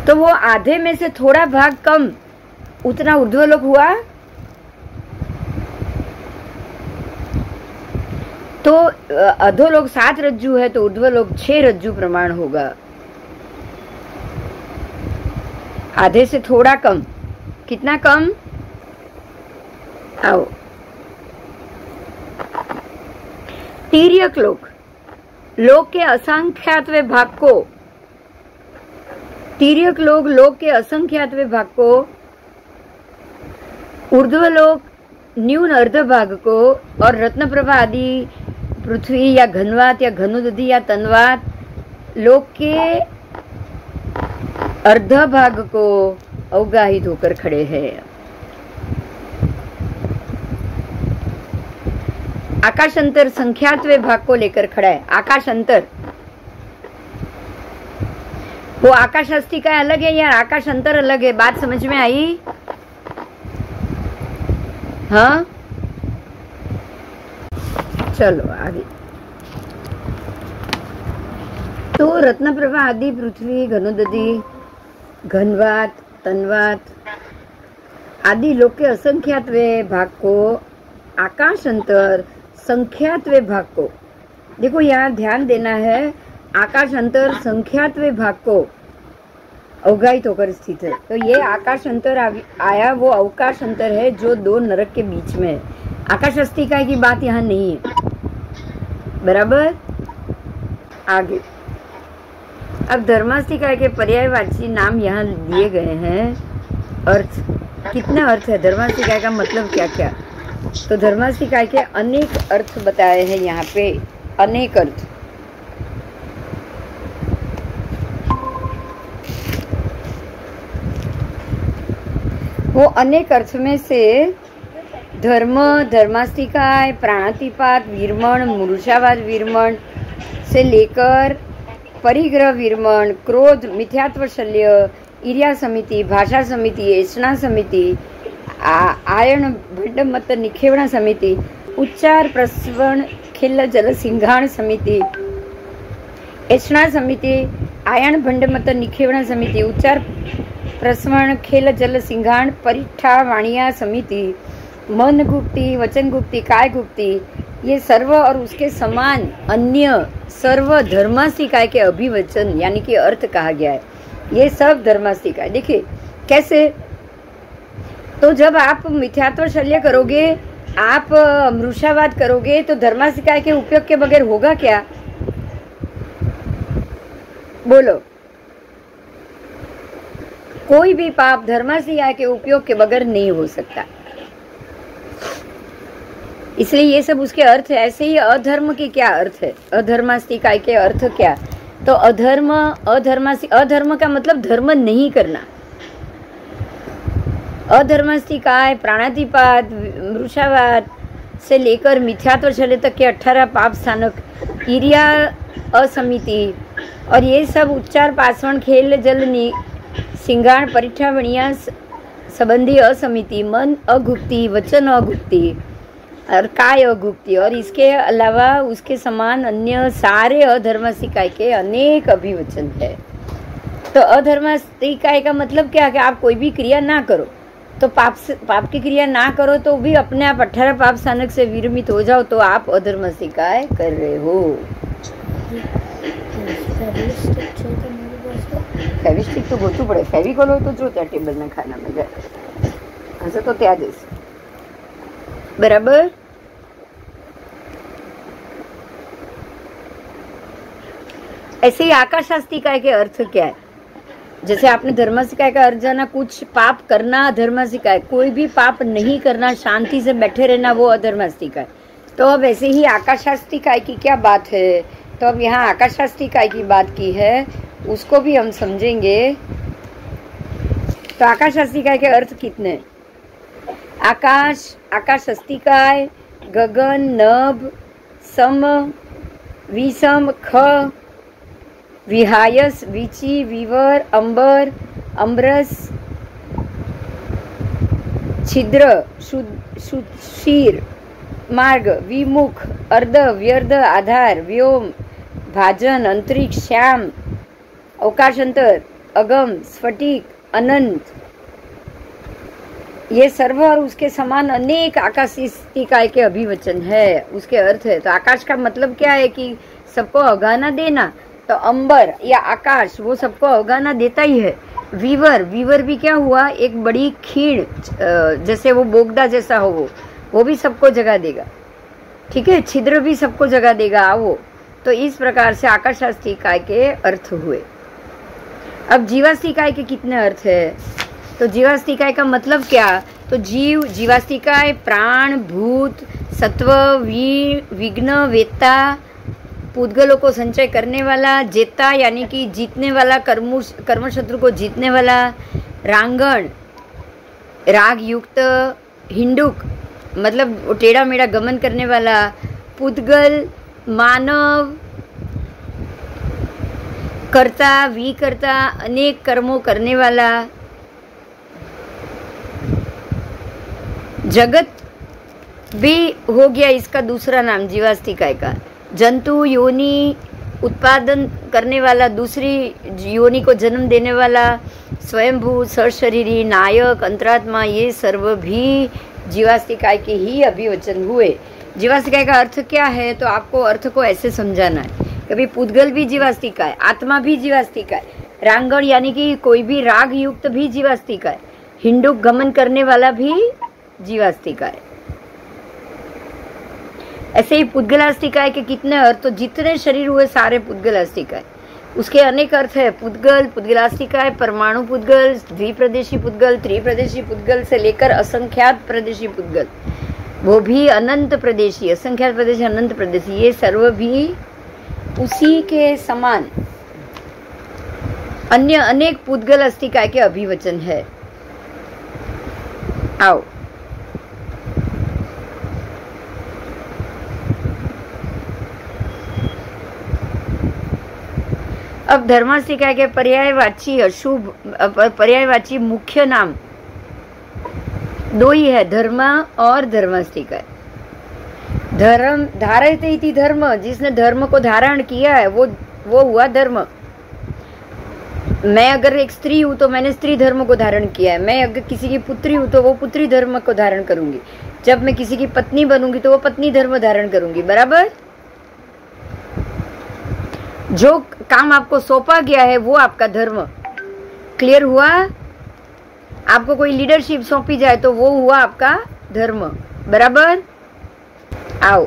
तो वो आधे में से थोड़ा भाग कम, उतना ऊर्ध्व लोक हुआ। तो अधोलोक 7 रज्जु है तो ऊर्ध्व लोक 6 रज्जु प्रमाण होगा। आधे से थोड़ा कम, कितना कम? आओ। तिर्यक लोक के असंख्यातवे भाग को, तिर्यक लोक के असंख्यातवे भाग को, ऊर्ध्व लोक न्यून अर्ध भाग को, और रत्नप्रभा आदि पृथ्वी या घनवात या घनोदधि या तन्वात लोक के अर्ध भाग को अवगाहित होकर खड़े हैं। आकाशांतर संख्यातवे भाग को लेकर खड़ा है। आकाशांतर, वो आकाश अस्तिका अलग है या आकाशांतर अलग है? बात समझ में आई? हाँ, चलो आगे। तो रत्नप्रभा आदि पृथ्वी, घनोदधि, घनवात, तन्वात आदि लोक के असंख्यातवे भाग को, आकाशांतर संख्यातवे भाग को, देखो यहाँ ध्यान देना है, आकाशांतर संख्यातवे भाग को अवगाहित होकर स्थित है। तो ये आकाशांतर आया वो अवकाश अंतर है जो 2 नरक के बीच में है। आकाश अस्तिका की बात यहाँ नहीं है। बराबर। आगे। अब धर्मास्तिका के पर्यायवाची नाम यहाँ दिए गए हैं। अर्थ, कितना अर्थ है धर्मास्तिका का, मतलब क्या क्या? तो धर्मास्तिका के अनेक अर्थ बताए हैं यहाँ पे, अनेक अर्थ। वो अनेक अर्थ में से धर्म, धर्मास्तिकाय, प्राणातिपात, वीरमण, मूर्छावाद वीरमण से लेकर परिग्रह वीरमण, क्रोध, मिथ्यात्व शल्य, ईर्या समिति, भाषा समिति, ऐषणा समिति, आयन भंड मत निखेवणा समिति, उच्चार प्रस्वण खेल जल सिंघाण समिति, ऐषणा समिति, आयन भंड मत निखेवणा समिति, उच्चार प्रस्वण खेल जल सिंघाण परिठा वाणिया समिति, मन गुप्ति, वचन गुप्ति, काय गुप्ति, ये सर्व और उसके समान अन्य सर्व धर्मास्तिका के अभिवचन यानी कि अर्थ कहा गया है। ये सब धर्मास्तिका है। देखिए कैसे, तो जब आप मिथ्यात्व शल्य करोगे, आप मृषावाद करोगे, तो धर्मास्तिका के उपयोग के बगैर होगा क्या? बोलो। कोई भी पाप धर्मास्तिका के उपयोग के बगैर नहीं हो सकता। इसलिए ये सब उसके अर्थ है। ऐसे ही अधर्म के क्या अर्थ है, अधर्मास्तिका के अर्थ क्या? तो अधर्म, अधर्म का मतलब धर्म नहीं करना। अधर्मास्तिकाय, प्राणातिपात, मृषावाद से लेकर मिथ्यात्व शल्य तक के 18 पाप स्थानक, ईर्या असमिति, और ये सब उच्चार, पासवण, खेल जल सिंगाण परिठा वणिया संबंधी असमिति, मन अगुप्ति, वचन अगुप्ति और काय अगुप्ति, और इसके अलावा उसके समान अन्य सारे अधर्मासिकाय के अनेक अभिवचन है। तो अधर्मासिकाय का मतलब क्या है कि आप कोई भी क्रिया ना करो, तो पाप की क्रिया ना करो तो भी अपने आप 18 पाप स्थानक से विरमित हो जाओ, तो आप अधर्मासिकाय कर रहे हो। फेविस्टिक तो गोतू पड़े, फेविकोल हो तो जो त्या टेबल ना खाना में जाए ऐसे तो त्या देश बराबर। ऐसे ही आकाशास्तिकाय के अर्थ क्या है? जैसे आपने धर्मासिकाय का अर्थ जाना, कुछ पाप करना अधर्मासिकाय, कोई भी पाप नहीं करना, शांति से बैठे रहना, वो अधर्मास्तिकाय। तो अब ऐसे ही आकाशास्तिकाय की क्या बात है? तो अब यहाँ आकाशास्तिकाय की बात की है, उसको भी हम समझेंगे। तो आकाशास्तिकाय के अर्थ कितने? आकाश, आकाशास्तिकाय, गगन, नभ, सम, विषम, ख, विहायस, विचि, विवर, अंबर, अम्बरस, छिद्र, शीर, मार्ग, विमुख, अर्ध, व्यर्ध, आधार, व्योम, भाजन, अंतरिक्ष, श्याम, अवकाशांतर, अगम, स्फटिक, अनंत, ये सर्व और उसके समान अनेक आकाशास्तिकाय के अभिवचन है, उसके अर्थ है। तो आकाश का मतलब क्या है कि सबको अवगाना देना, तो अंबर या आकाश वो सबको अवगाना देता ही है। वीवर, वीवर भी क्या हुआ? एक बड़ी खीण, जैसे वो बोगदा जैसा हो, वो भी सबको जगा देगा, ठीक है। छिद्र भी सबको जगा देगा वो। तो इस प्रकार से आकाशास्तिकाय के अर्थ हुए। अब जीवास्तिकाय के कितने अर्थ है? तो जीवास्तिकाय का मतलब क्या? तो जीव, जीवास्तिकाय प्राण, भूत, सत्व, विघ्न, वेत्ता, पूतगलों को संचय करने वाला, जेता यानी कि जीतने वाला, कर्मशत्रु को जीतने वाला, रांगण राग युक्त, हिंडुक मतलब टेढ़ा मेढ़ा गमन करने वाला, पूतगल मानव, कर्ता, विकर्ता, अनेक कर्मों करने वाला, जगत भी हो गया इसका दूसरा नाम जीवास्तिकाय का। जंतु, योनि उत्पादन करने वाला, दूसरी योनि को जन्म देने वाला, स्वयंभू, सशरीरी, नायक, अंतरात्मा, ये सर्व भी जीवास्तिकाय के ही अभिवचन हुए। जीवास्तिकाय का अर्थ क्या है? तो आपको अर्थ को ऐसे समझाना है, कभी पूतगल भी जीवास्तिकाय, आत्मा भी जीवास्तिकाय, रांगण यानी कि कोई भी राग युक्त भी जीवास्तिकाय, हिंडुक गमन करने वाला भी जीवास्तिकाय। ऐसे ही पूतगलास्तिकाय के कितने अर्थ? तो जितने शरीर हुए सारे पूतगलास्तिकाय, उसके अनेक अर्थ है। पूतगल, पूतगलास्तिकाय, परमाणु पूतगल, द्विप्रदेशी पूतगल, त्रिप्रदेशी पूतगल से लेकर असंख्यात प्रदेशी पूतगल, वो भी अनंत प्रदेशी, असंख्यात प्रदेशी, अनंत प्रदेशी, ये सर्व भी उसी के समान अन्य अनेक पूतगलास्तिकाय के अभिवचन है। आओ अब धर्मास्तिकाय के पर्यायवाची अशुभ, पर्यायवाची मुख्य नाम दो ही है, धर्म और धर्मास्तिकाय। धर्म धारयते इति धर्म, जिसने धर्म को धारण किया है वो हुआ धर्म। मैं अगर एक स्त्री हूँ तो मैंने स्त्री धर्म को धारण किया है। मैं अगर किसी की पुत्री हूँ तो वो पुत्री धर्म को धारण करूंगी। जब मैं किसी की पत्नी बनूंगी तो वो पत्नी धर्म धारण करूंगी, बराबर। जो काम आपको सौंपा गया है वो आपका धर्म। क्लियर हुआ? आपको कोई लीडरशिप सौंपी जाए तो वो हुआ आपका धर्म, बराबर। आओ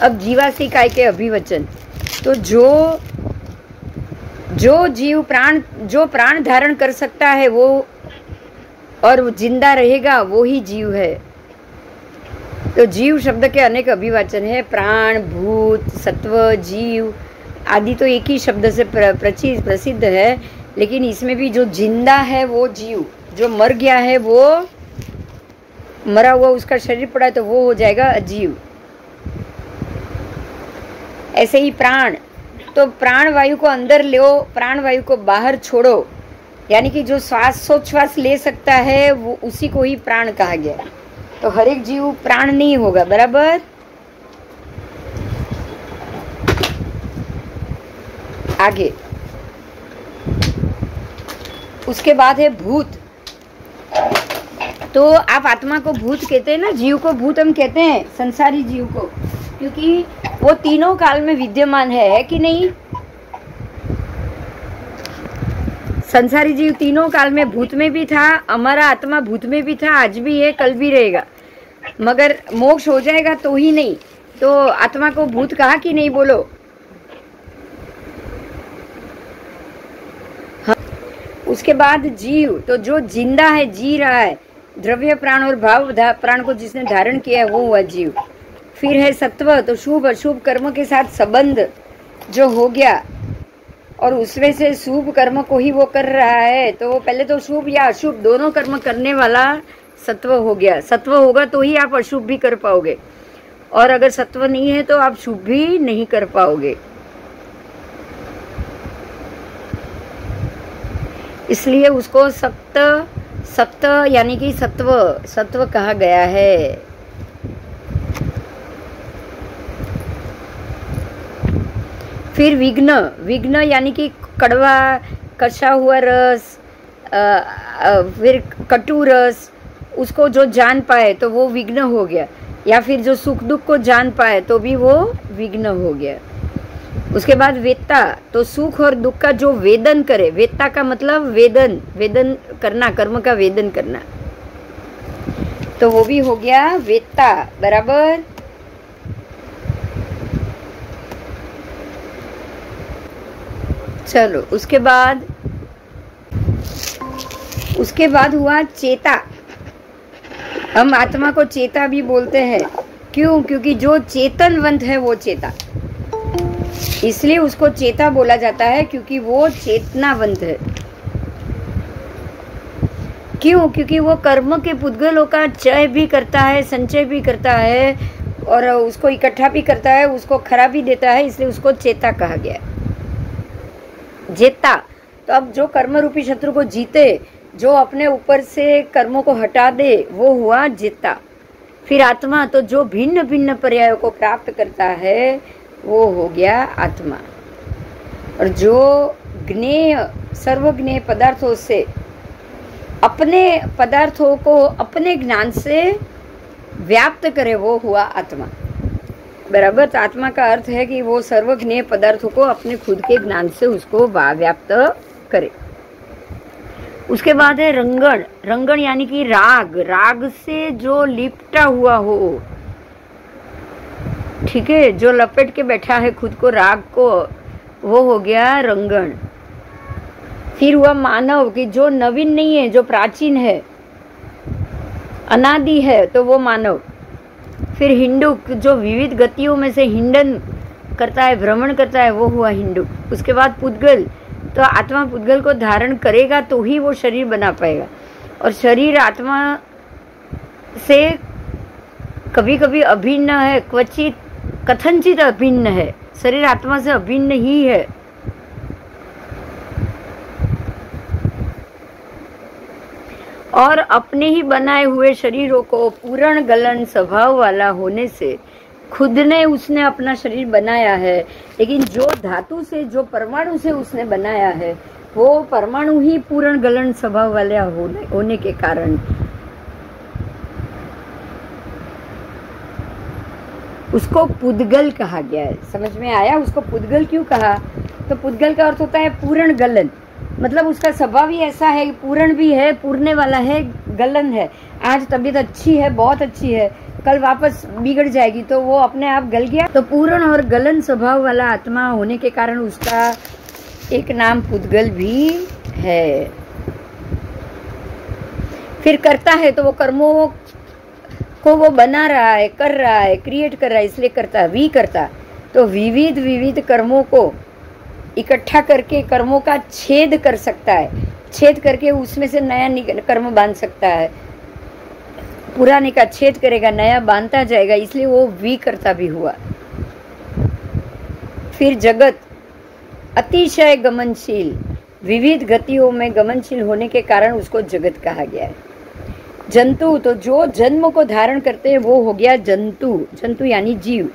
अब जीवास्तिकाय के अभिवचन। तो जो जीव जो प्राण धारण कर सकता है वो और जिंदा रहेगा वो ही जीव है। तो जीव शब्द के अनेक अभिवचन है, प्राण, भूत, सत्व, जीव आदि तो एक ही शब्द से प्रसिद्ध है, लेकिन इसमें भी जो जिंदा है वो जीव, जो मर गया है वो मरा हुआ उसका शरीर पड़ा है तो वो हो जाएगा अजीव। ऐसे ही प्राण, तो प्राण वायु को अंदर लो, प्राण वायु को बाहर छोड़ो यानी कि जो श्वास ले सकता है वो उसी को ही प्राण कहा गया। तो हर एक जीव प्राण नहीं होगा, बराबर। आगे उसके बाद है भूत। तो आप आत्मा को भूत कहते हैं ना, जीव को भूत हम कहते हैं, संसारी जीव को, क्योंकि वो तीनों काल में विद्यमान है कि नहीं। संसारी जीव तीनों काल में भूत में भी था, हमारा आत्मा भूत में भी था, आज भी है, कल भी रहेगा। मगर मोक्ष हो जाएगा तो ही नहीं। तो आत्मा को भूत कहा कि नहीं, बोलो। हाँ। उसके बाद जीव, तो जो जिंदा है, जी रहा है, द्रव्य प्राण और भाव प्राण को जिसने धारण किया है वो हुआ जीव। फिर है सत्व, तो शुभ अशुभ कर्म के साथ संबंध जो हो गया और उसमें से शुभ कर्म को ही वो कर रहा है, तो पहले तो शुभ या अशुभ दोनों कर्म करने वाला सत्व हो गया। सत्व होगा तो ही आप अशुभ भी कर पाओगे, और अगर सत्व नहीं है तो आप शुभ भी नहीं कर पाओगे। इसलिए उसको सत्व यानी कि सत्व कहा गया है। फिर विघ्न यानी कि कड़वा, कषा हुआ रस, फिर कटु रस, उसको जो जान पाए तो वो विघ्न हो गया। या फिर जो सुख दुख को जान पाए तो भी वो विघ्न हो गया। उसके बाद वेत्ता, तो सुख और दुख का जो वेदन करे, वेत्ता का मतलब वेदन करना, कर्म का वेदन करना, तो वो भी हो गया वेत्ता, बराबर। चलो उसके बाद हुआ चेता। हम आत्मा को चेता भी बोलते हैं, क्यों? क्योंकि जो चेतनवंत है वो चेता, इसलिए उसको चेता बोला जाता है, क्योंकि वो चेतनावंत है। क्यों? क्योंकि वो कर्म के पुद्गलों का चय भी करता है, संचय भी करता है, और उसको इकट्ठा भी करता है, उसको खरा भी देता है, इसलिए उसको चेता कहा गया, जेता। तो अब जो कर्म रूपी शत्रु को जीते, जो अपने ऊपर से कर्मों को हटा दे, वो हुआ जेता। फिर आत्मा, तो जो भिन्न भिन्न पर्यायों को प्राप्त करता है वो हो गया आत्मा। और जो ज्ञेय, सर्वज्ञेय पदार्थों से, अपने पदार्थों को अपने ज्ञान से व्याप्त करे, वो हुआ आत्मा, बराबर। तो आत्मा का अर्थ है कि वो सर्वज्ञेय पदार्थों को अपने खुद के ज्ञान से उसको व्याप्त करे। उसके बाद है रंगण यानी कि राग से जो लिपटा हुआ हो, ठीक है, जो लपेट के बैठा है खुद को राग को, वो हो गया रंगण। फिर हुआ मानव, कि जो नवीन नहीं है, जो प्राचीन है, अनादि है, तो वो मानव। फिर हिंडुक, जो विविध गतियों में से हिंडन करता है, भ्रमण करता है, वो हुआ हिंडुक। उसके बाद पुद्गल, तो आत्मा पुद्गल को धारण करेगा तो ही वो शरीर बना पाएगा, और शरीर आत्मा से कभी कभी अभिन्न है, क्वचित कथनचित अभिन्न है, शरीर आत्मा से अभिन्न ही है। और अपने ही बनाए हुए शरीरों को पूर्ण गलन स्वभाव वाला होने से खुद ने उसने अपना शरीर बनाया है, लेकिन जो धातु से, जो परमाणु से उसने बनाया है, वो परमाणु ही पूर्ण गलन स्वभाव वाले होने के कारण उसको पुद्गल कहा गया है। समझ में आया? उसको पुद्गल क्यों कहा? तो पुद्गल का अर्थ होता है पूर्ण गलन, मतलब उसका स्वभाव ही ऐसा है, पूर्ण भी है, पूर्णे वाला है, गलन है। आज तबीयत अच्छी है, बहुत अच्छी है, कल वापस बिगड़ जाएगी, तो वो अपने आप गल गया। तो पूर्ण और गलन स्वभाव वाला आत्मा होने के कारण उसका एक नाम पुद्गल भी है। फिर करता है, तो वो कर्मों को वो बना रहा है, कर रहा है, क्रिएट कर रहा है, इसलिए करता है, करता। तो विविध कर्मों को इकट्ठा करके कर्मों का छेद कर सकता है, छेद करके उसमें से नया कर्म बांध सकता है। पुराने का छेद करेगा, नया बांधता जाएगा, इसलिए वो विकर्ता भी हुआ। फिर जगत, अतिशय गमनशील, विविध गतियों में गमनशील होने के कारण उसको जगत कहा गया है। जंतु, तो जो जन्म को धारण करते हैं वो हो गया जंतु, जंतु यानी जीव।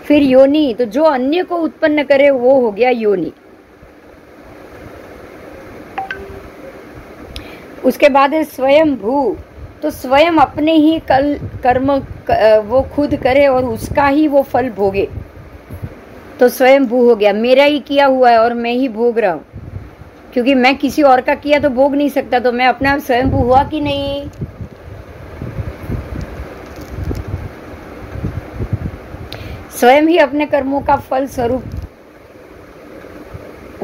फिर योनि, तो जो अन्य को उत्पन्न करे वो हो गया योनि। उसके बाद है स्वयं भू, तो स्वयं अपने ही कर्म वो खुद करे और उसका ही वो फल भोगे, तो स्वयं भू हो गया। मेरा ही किया हुआ है और मैं ही भोग रहा हूं, क्योंकि मैं किसी और का किया तो भोग नहीं सकता, तो मैं अपने आप स्वयं भू हुआ कि नहीं। स्वयं ही अपने कर्मों का फल स्वरूप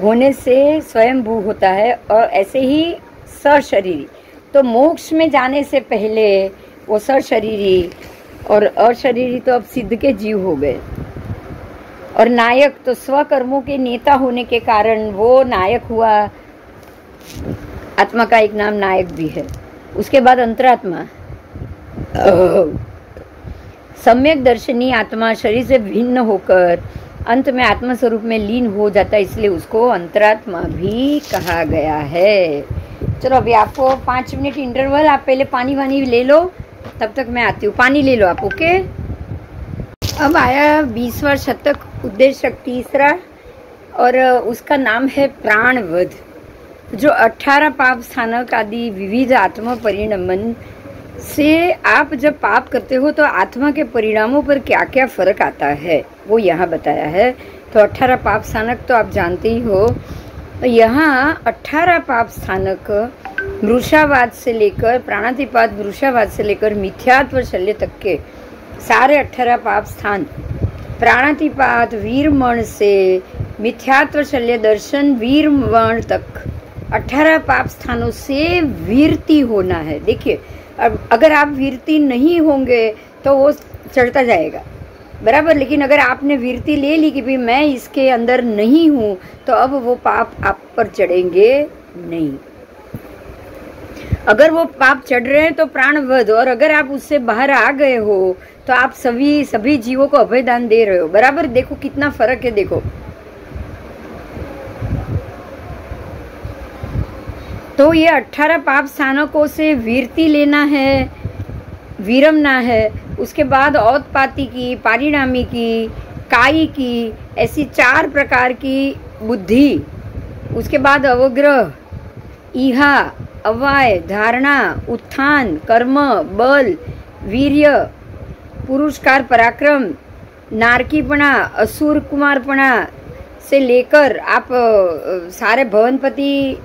होने से स्वयं भू होता है। और ऐसे ही सशरीरी, तो मोक्ष में जाने से पहले वो सशरीरी और अशरीरी तो अब सिद्ध के जीव हो गए। और नायक, तो स्वकर्मों के नेता होने के कारण वो नायक हुआ। आत्मा का एक नाम नायक भी है। उसके बाद अंतरात्मा, सम्यक दर्शनी आत्मा शरीर से भिन्न होकर अंत में आत्मा स्वरूप में लीन हो जाता है, इसलिए उसको अंतरात्मा भी कहा गया है। चलो अभी आपको 5 मिनट इंटरवल, आप पहले पानी वानी ले लो, तब तक मैं आती हूँ। पानी ले लो आप, ओके। अब आया 20वां शतक, उद्देश्य तीसरा, और उसका नाम है प्राणवध। जो 18 पाप स्थानक आदि विविध आत्मा परिणमन से आप जब पाप करते हो तो आत्मा के परिणामों पर क्या क्या फर्क आता है वो यहाँ बताया है। तो 18 पाप स्थानक तो आप जानते ही हो। यहाँ 18 पाप स्थानक मृषावाद से लेकर प्राणातिपात, मृषावाद से लेकर मिथ्यात्व शल्य तक के सारे 18 पाप स्थान, प्राणातिपात वीरमण से मिथ्यात्व शल्य दर्शन वीरमण तक 18 पाप स्थानों से वीरती होना है। देखिए, अब अगर आप वीरती नहीं होंगे तो वो चढ़ता जाएगा, बराबर। लेकिन अगर आपने वीरती ले ली कि भाई मैं इसके अंदर नहीं हूं, तो अब वो पाप आप पर चढ़ेंगे नहीं। अगर वो पाप चढ़ रहे हैं तो प्राणवध, और अगर आप उससे बाहर आ गए हो तो आप सभी जीवों को अभयदान दे रहे हो, बराबर। देखो कितना फर्क है, देखो। तो ये 18 पाप स्थानकों से वीरती लेना है, वीरमना है। उसके बाद औत्पाती की, पारिणामी की, काई की, ऐसी 4 प्रकार की बुद्धि। उसके बाद अवग्रह, इहा, अवाय, धारणा, उत्थान, कर्म, बल, वीर्य, पुरुषकार, पराक्रम, नारकीपना, असुर कुमारपना से लेकर आप सारे भवनपति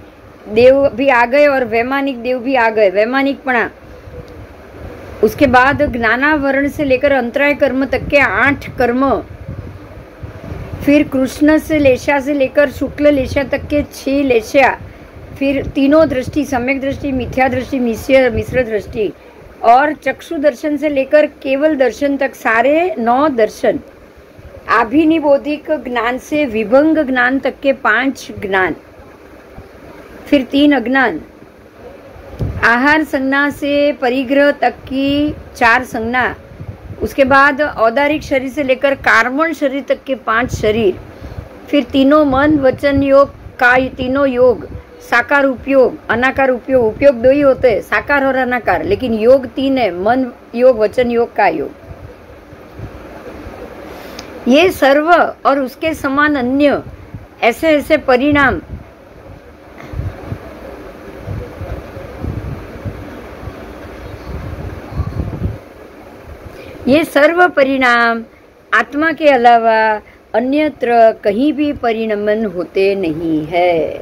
देव भी आ गए और वैमानिक देव भी आ गए, वैमानिकपना। उसके बाद ज्ञानावरण से लेकर अंतराय कर्म तक के 8 कर्म। फिर कृष्ण से लेशा से लेकर शुक्ल लेशा तक के 6 लेशा। फिर तीनों दृष्टि, सम्यक दृष्टि, मिथ्या दृष्टि, मिश्र दृष्टि, और चक्षु दर्शन से लेकर केवल दर्शन तक सारे 9 दर्शन। आभिनिबोधिक ज्ञान से विभंग ज्ञान तक के 5 ज्ञान। फिर 3 अज्ञान। आहार संज्ञा से परिग्रह तक की 4 संज्ञा। उसके बाद औदारिक शरीर से लेकर कार्बन शरीर तक के 5 शरीर। फिर तीनों मन वचन योग का तीनों योग, साकार उपयोग, अनाकार उपयोग। उपयोग 2 ही होते हैं, साकार और अनाकार, लेकिन योग 3 है, मन योग, वचन योग, का योग। ये सर्व और उसके समान अन्य ऐसे ऐसे परिणाम ये सर्व परिणाम आत्मा के अलावा अन्यत्र कहीं भी परिणमन होते नहीं है।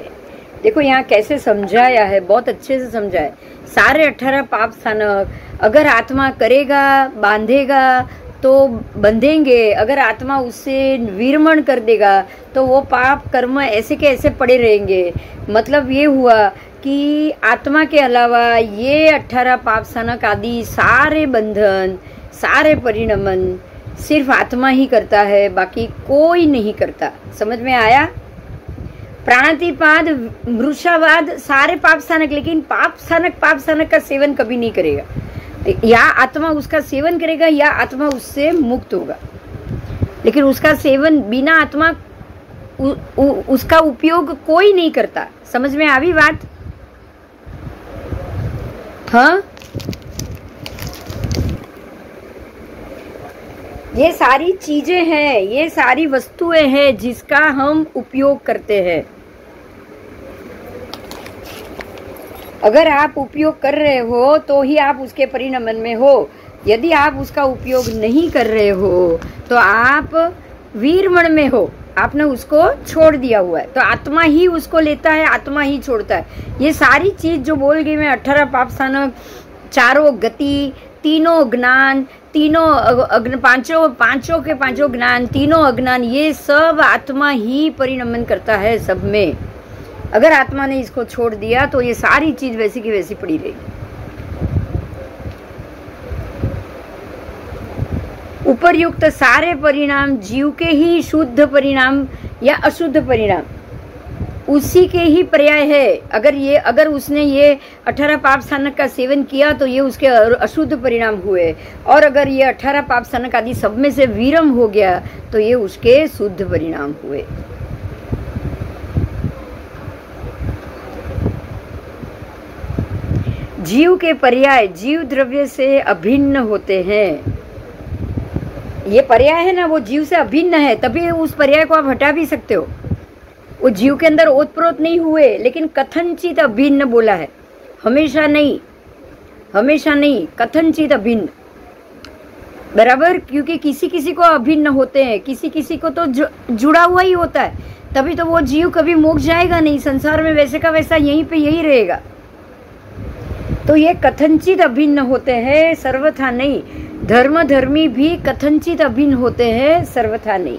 देखो यहाँ कैसे समझाया है, बहुत अच्छे से समझाया। सारे 18 पाप स्थानक अगर आत्मा करेगा, बांधेगा तो बंधेंगे, अगर आत्मा उससे विरमण कर देगा तो वो पाप कर्म ऐसे के ऐसे पड़े रहेंगे। मतलब ये हुआ कि आत्मा के अलावा ये 18 पाप स्थानक आदि सारे बंधन, सारे परिणमन सिर्फ आत्मा ही करता है, बाकी कोई नहीं करता। समझ में आया? प्राणातिपात, मृषावाद सारे पाप स्थानक, लेकिन पाप स्थानक का सेवन कभी नहीं करेगा। या आत्मा उसका सेवन करेगा या आत्मा उससे मुक्त होगा, लेकिन उसका सेवन बिना आत्मा उसका उपयोग कोई नहीं करता। समझ में आई बात? हाँ, ये सारी चीजें हैं, ये सारी वस्तुएं हैं जिसका हम उपयोग करते हैं। अगर आप उपयोग कर रहे हो तो ही आप उसके परिणमन में हो। यदि आप उसका उपयोग नहीं कर रहे हो तो आप वीरमण में हो, आपने उसको छोड़ दिया हुआ है। तो आत्मा ही उसको लेता है, आत्मा ही छोड़ता है। ये सारी चीज जो बोल गई मैं, 18 पाप स्थानक, चारों गति, तीनों ज्ञान, तीनों पांचों के पांचों ज्ञान, तीनों अज्ञान, ये सब आत्मा ही परिणमन करता है सब में। अगर आत्मा ने इसको छोड़ दिया तो ये सारी चीज वैसी की वैसी पड़ी रहेगी। उपरयुक्त सारे परिणाम जीव के ही शुद्ध परिणाम या अशुद्ध परिणाम उसी के ही पर्याय है। अगर उसने ये 18 पाप स्थानक का सेवन किया तो ये उसके अशुद्ध परिणाम हुए, और अगर ये 18 पाप स्थानक आदि सब में से वीरम हो गया तो ये उसके शुद्ध परिणाम हुए। जीव के पर्याय जीव द्रव्य से अभिन्न होते हैं। ये पर्याय है ना, वो जीव से अभिन्न है, तभी उस पर्याय को आप हटा भी सकते हो। वो जीव के अंदर ओतप्रोत नहीं हुए, लेकिन कथनचित अभिन्न बोला है, हमेशा नहीं, हमेशा नहीं, कथनचित अभिन्न। बराबर, क्योंकि किसी किसी को अभिन्न होते हैं, किसी किसी को तो जुड़ा हुआ ही होता है, तभी तो वो जीव कभी मोक्ष जाएगा नहीं, संसार में वैसे का वैसा यहीं पे यही रहेगा। तो ये कथनचित अभिन्न होते हैं, सर्वथा नहीं। धर्म धर्मी भी कथनचित अभिन्न होते हैं, सर्वथा नहीं।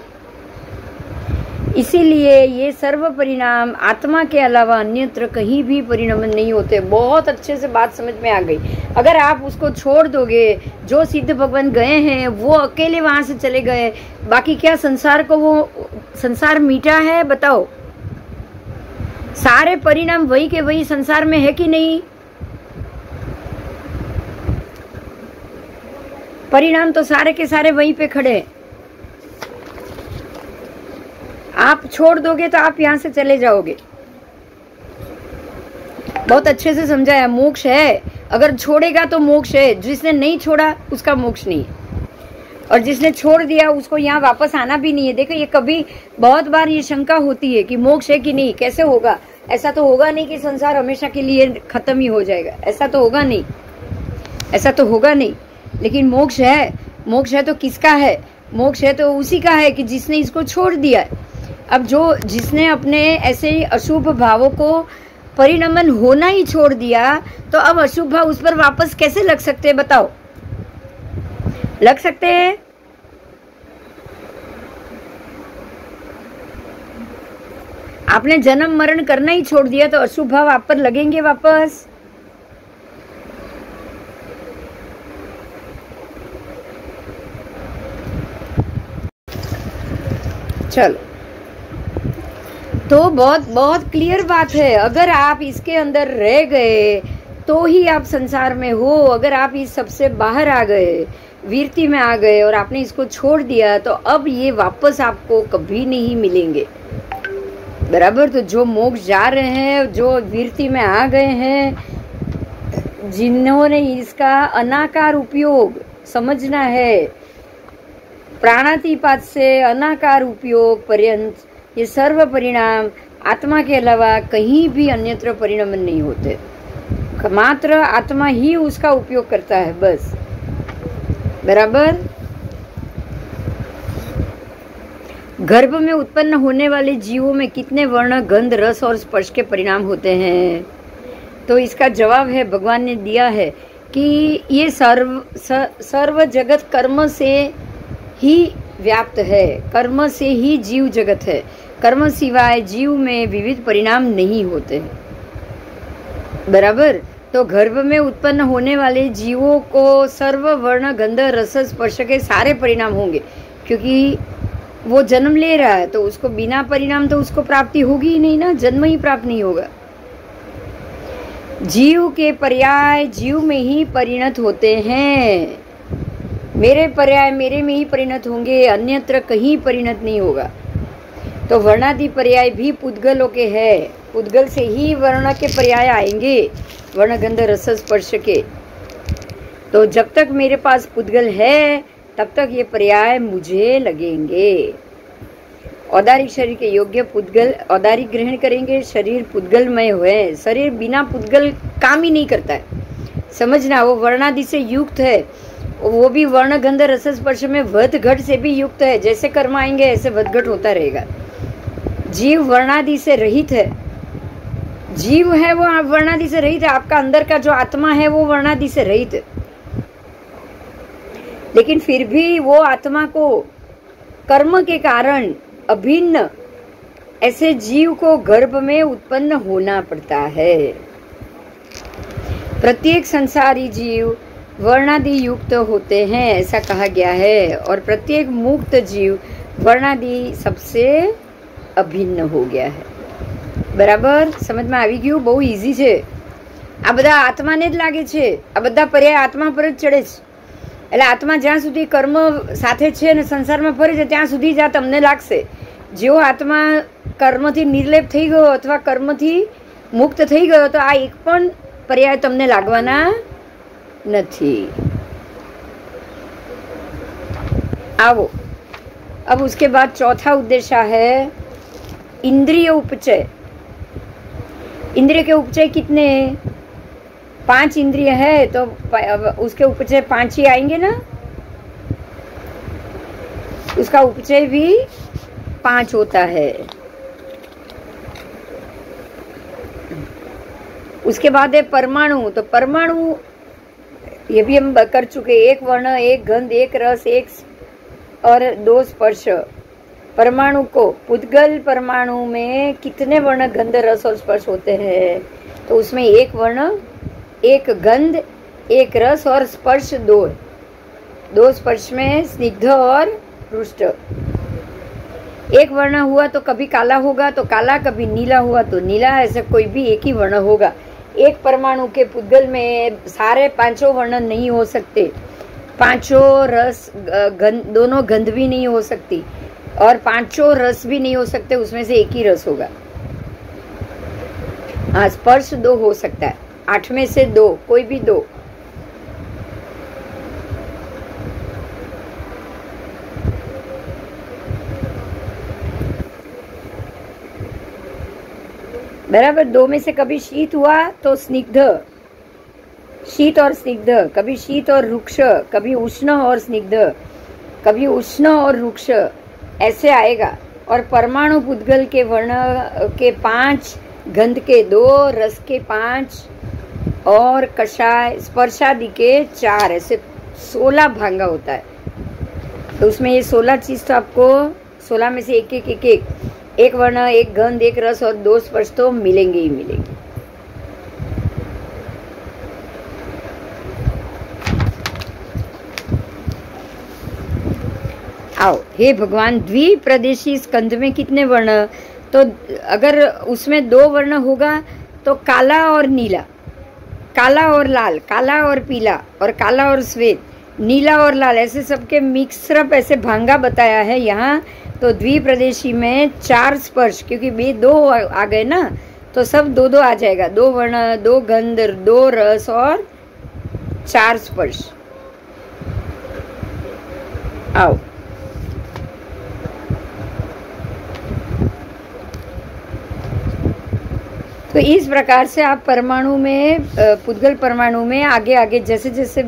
इसीलिए ये सर्व परिणाम आत्मा के अलावा अन्यत्र कहीं भी परिणमन नहीं होते। बहुत अच्छे से बात समझ में आ गई। अगर आप उसको छोड़ दोगे, जो सिद्ध भगवान गए हैं वो अकेले वहां से चले गए, बाकी क्या संसार को वो संसार मीठा है? बताओ, सारे परिणाम वही के वही संसार में है कि नहीं? परिणाम तो सारे के सारे वहीं पे खड़े हैं। आप छोड़ दोगे तो आप यहां से चले जाओगे। बहुत अच्छे से समझाया। मोक्ष है, अगर छोड़ेगा तो मोक्ष है, जिसने नहीं छोड़ा उसका मोक्ष नहीं है, और जिसने छोड़ दिया उसको यहाँ वापस आना भी नहीं है। देखो, ये कभी बहुत बार ये शंका होती है कि मोक्ष है कि नहीं, कैसे होगा? ऐसा तो होगा नहीं कि संसार हमेशा के लिए खत्म ही हो जाएगा, ऐसा तो होगा नहीं, ऐसा तो होगा नहीं। लेकिन मोक्ष है, मोक्ष है तो किसका है? मोक्ष है तो उसी का है कि जिसने इसको छोड़ दिया है। अब जिसने अपने ऐसे अशुभ भावों को परिणमन होना ही छोड़ दिया, तो अब अशुभ भाव उस पर वापस कैसे लग सकते हैं? बताओ, लग सकते हैं? आपने जन्म मरण करना ही छोड़ दिया तो अशुभ भाव आप पर लगेंगे वापस? चलो, तो बहुत क्लियर बात है। अगर आप इसके अंदर रह गए तो ही आप संसार में हो। अगर आप इस सबसे बाहर आ गए, वीरती में आ गए और आपने इसको छोड़ दिया, तो अब ये वापस आपको कभी नहीं मिलेंगे। बराबर। तो जो मोक्ष जा रहे हैं, जो वीरती में आ गए हैं, जिन्होंने इसका अनाकार उपयोग समझना है, प्राणातिपात से अनाकार उपयोग पर्यंत ये सर्व परिणाम आत्मा के अलावा कहीं भी अन्यत्र परिणमन नहीं होते। मात्र आत्मा ही उसका उपयोग करता है, बस। बराबर। गर्भ में उत्पन्न होने वाले जीवों में कितने वर्ण, गंध, रस और स्पर्श के परिणाम होते हैं? तो इसका जवाब है, भगवान ने दिया है कि ये सर्व जगत कर्म से ही व्याप्त है, कर्म से ही जीव जगत है। कर्म सिवाय जीव में विविध परिणाम नहीं होते। बराबर। तो गर्भ में उत्पन्न होने वाले जीवों को सर्व वर्ण, गंध, रस, स्पर्श के सारे परिणाम होंगे, क्योंकि वो जन्म ले रहा है, तो उसको बिना परिणाम तो उसको प्राप्ति होगी ही नहीं ना, जन्म ही प्राप्त नहीं होगा। जीव के पर्याय जीव में ही परिणत होते हैं। मेरे पर्याय मेरे में ही परिणत होंगे, अन्यत्र कहीं परिणत नहीं होगा। तो वर्णादि पर्याय भी पुद्गलों के है, पुद्गल से ही वर्ण के पर्याय आएंगे, वर्ण गंध रस स्पर्श के। तो जब तक मेरे पास पुद्गल है तब तक ये पर्याय मुझे लगेंगे। औदारिक शरीर के योग्य पुद्गल औदारिक ग्रहण करेंगे, शरीर पुद्गलमय हुए। शरीर बिना पुद्गल काम ही नहीं करता है, समझना। वो वर्णादि से युक्त है, वो भी वर्ण गंध रस स्पर्श में वध घट से भी युक्त है। जैसे कर्म आएंगे ऐसे वध घट होता रहेगा। जीव वर्णादि से रहित है, जीव है वो वर्णादि से रहित है। आपका अंदर का जो आत्मा है वो वर्णादि से रहित है, लेकिन फिर भी वो आत्मा को कर्म के कारण अभिन्न ऐसे जीव को गर्भ में उत्पन्न होना पड़ता है। प्रत्येक संसारी जीव वर्णादि युक्त होते हैं ऐसा कहा गया है, और प्रत्येक मुक्त जीव वर्णादि सबसे अभिन्न हो गया है। बराबर समझ में આવી ગયું? બહુ ઈઝી છે આ, બધા આત્માને જ લાગે છે, આ બધા પર્યાય આત્મા પર જ ચડે છે। એટલે આત્મા જ્યાં સુધી કર્મ સાથે છે અને સંસારમાં ફરે છે ત્યાં સુધી જ આ તમને લાગશે। જેવો આત્મા કર્મથી નિર્લેપ થઈ ગયો અથવા કર્મથી મુક્ત થઈ ગયો તો આ એક પણ પર્યાય તમને લાગવાના નથી। आओ अब उसके बाद चौथा उद्देश्य है इंद्रिय उपचय। इंद्रिय के उपचय कितने? 5 इंद्रिय है तो उसके उपचय 5 ही आएंगे ना, उसका उपचय भी 5 होता है। उसके बाद है परमाणु। तो परमाणु ये भी हम कर चुके, एक वर्ण, एक गंध, एक रस, एक और 2 स्पर्श। परमाणु को पुद्गल परमाणु में कितने वर्ण गंध रस और स्पर्श होते हैं? तो उसमें एक वर्ण, एक गंध, एक रस और स्पर्श 2 स्पर्श में स्निग्ध और पृष्ठ। एक वर्ण हुआ तो कभी काला होगा तो काला, कभी नीला हुआ तो नीला, ऐसे कोई भी एक ही वर्ण होगा। एक परमाणु के पुद्गल में सारे 5 वर्ण नहीं हो सकते, 5 रस दोनों गंध भी नहीं हो सकती और 5 रस भी नहीं हो सकते, उसमें से एक ही रस होगा। हाँ, स्पर्श 2 हो सकता है, 8 में से 2, कोई भी 2। बराबर। 2 में से कभी शीत हुआ तो स्निग्ध, शीत और स्निग्ध, कभी शीत और रुक्ष, कभी उष्ण और स्निग्ध, कभी उष्ण और रुक्ष, ऐसे आएगा। और परमाणु पुद्गल के वर्ण के 5, गंध के 2, रस के 5 और कषाय स्पर्शादि के 4, ऐसे 16 भांगा होता है। तो उसमें ये 16 चीज तो आपको 16 में से एक वर्ण, एक गंध, एक रस और 2 स्पर्श तो मिलेंगे ही मिलेंगे। आओ, हे भगवान, द्विप्रदेशी स्कंध में कितने वर्ण? तो अगर उसमें 2 वर्ण होगा तो काला और नीला, काला और लाल, काला और पीला, और काला और श्वेत, नीला और लाल, ऐसे सबके मिक्सअप ऐसे भांगा बताया है यहाँ। तो द्विप्रदेशी में 4 स्पर्श, क्योंकि 2 आ गए ना तो सब 2 आ जाएगा। 2 वर्ण, 2 गंध, 2 रस और 4 स्पर्श। आओ, तो इस प्रकार से आप परमाणु में, पुद्गल परमाणु में आगे आगे जैसे जैसे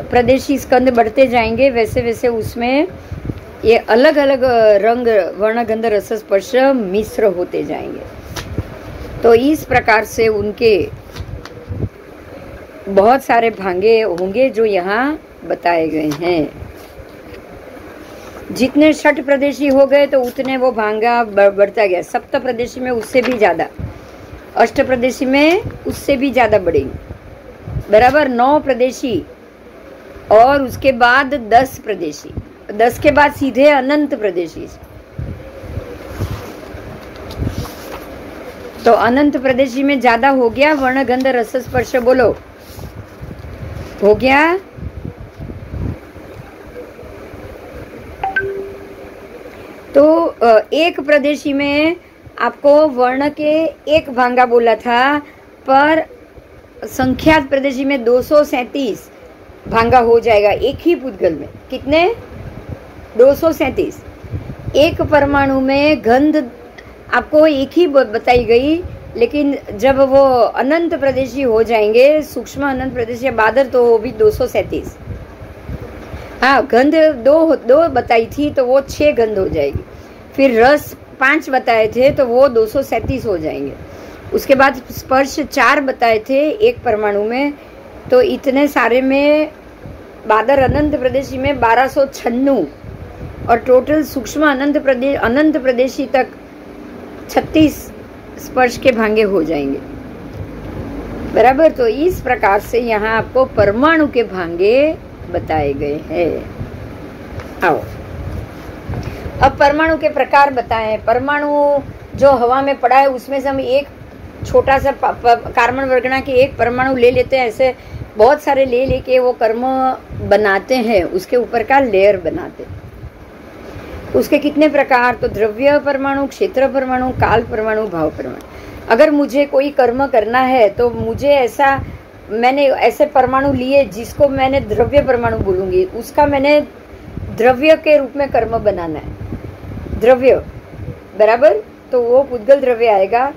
प्रदेशी स्कंद बढ़ते जाएंगे वैसे वैसे उसमें ये अलग अलग रंग, वर्ण, गंध, रस, स्पर्श मिश्र होते जाएंगे। तो इस प्रकार से उनके बहुत सारे भांगे होंगे जो यहाँ बताए गए हैं। जितने 6 प्रदेशी हो गए तो उतने वो भांगा बढ़ता गया। 7 प्रदेशी में उससे भी ज्यादा, 8 प्रदेशी में उससे भी ज्यादा बढ़ेंगे। बराबर। 9 प्रदेशी और उसके बाद 10 प्रदेशी, 10 के बाद सीधे अनंत प्रदेशी। तो अनंत प्रदेशी में ज्यादा हो गया वर्ण, गंध, रस, स्पर्श। बोलो, हो गया? तो तो एक प्रदेशी में आपको वर्ण के एक भांगा बोला था, पर संख्यात प्रदेशी में 237 भांगा हो जाएगा एक ही पुद्गल में। कितने? 237। एक परमाणु में गंध आपको एक ही बताई गई, लेकिन जब वो अनंत प्रदेशी हो जाएंगे, सूक्ष्म अनंत प्रदेशी या बादर, तो वो भी 237। हाँ, गंध दो बताई थी तो वो 6 गंध हो जाएगी। फिर रस 5 बताए थे तो वो 237 हो जाएंगे। उसके बाद स्पर्श 4 बताए थे एक परमाणु में, तो इतने सारे में बादर अनंत प्रदेशी में 1296 और टोटल सूक्ष्म अनंत प्रदेशी तक 36 स्पर्श के भांगे हो जाएंगे। बराबर। तो इस प्रकार से यहाँ आपको परमाणु के भांगे बताए गए हैं। आओ अब परमाणु के प्रकार बताएं। परमाणु जो हवा में पड़ा है उसमें से हम एक छोटा सा कार्बन वर्गना के एक परमाणु ले लेते हैं, ऐसे बहुत सारे ले लेके वो कर्म बनाते हैं, उसके ऊपर का लेयर बनाते हैं। उसके कितने प्रकार? तो द्रव्य परमाणु, क्षेत्र परमाणु, काल परमाणु, भाव परमाणु। अगर मुझे कोई कर्म करना है तो मुझे मैंने ऐसे परमाणु लिए जिसको मैंने द्रव्य परमाणु बोलूंगी, उसका मैंने द्रव्य के रूप में कर्म बनाना है, द्रव्य। बराबर। तो वो पुद्गल द्रव्य आएगा।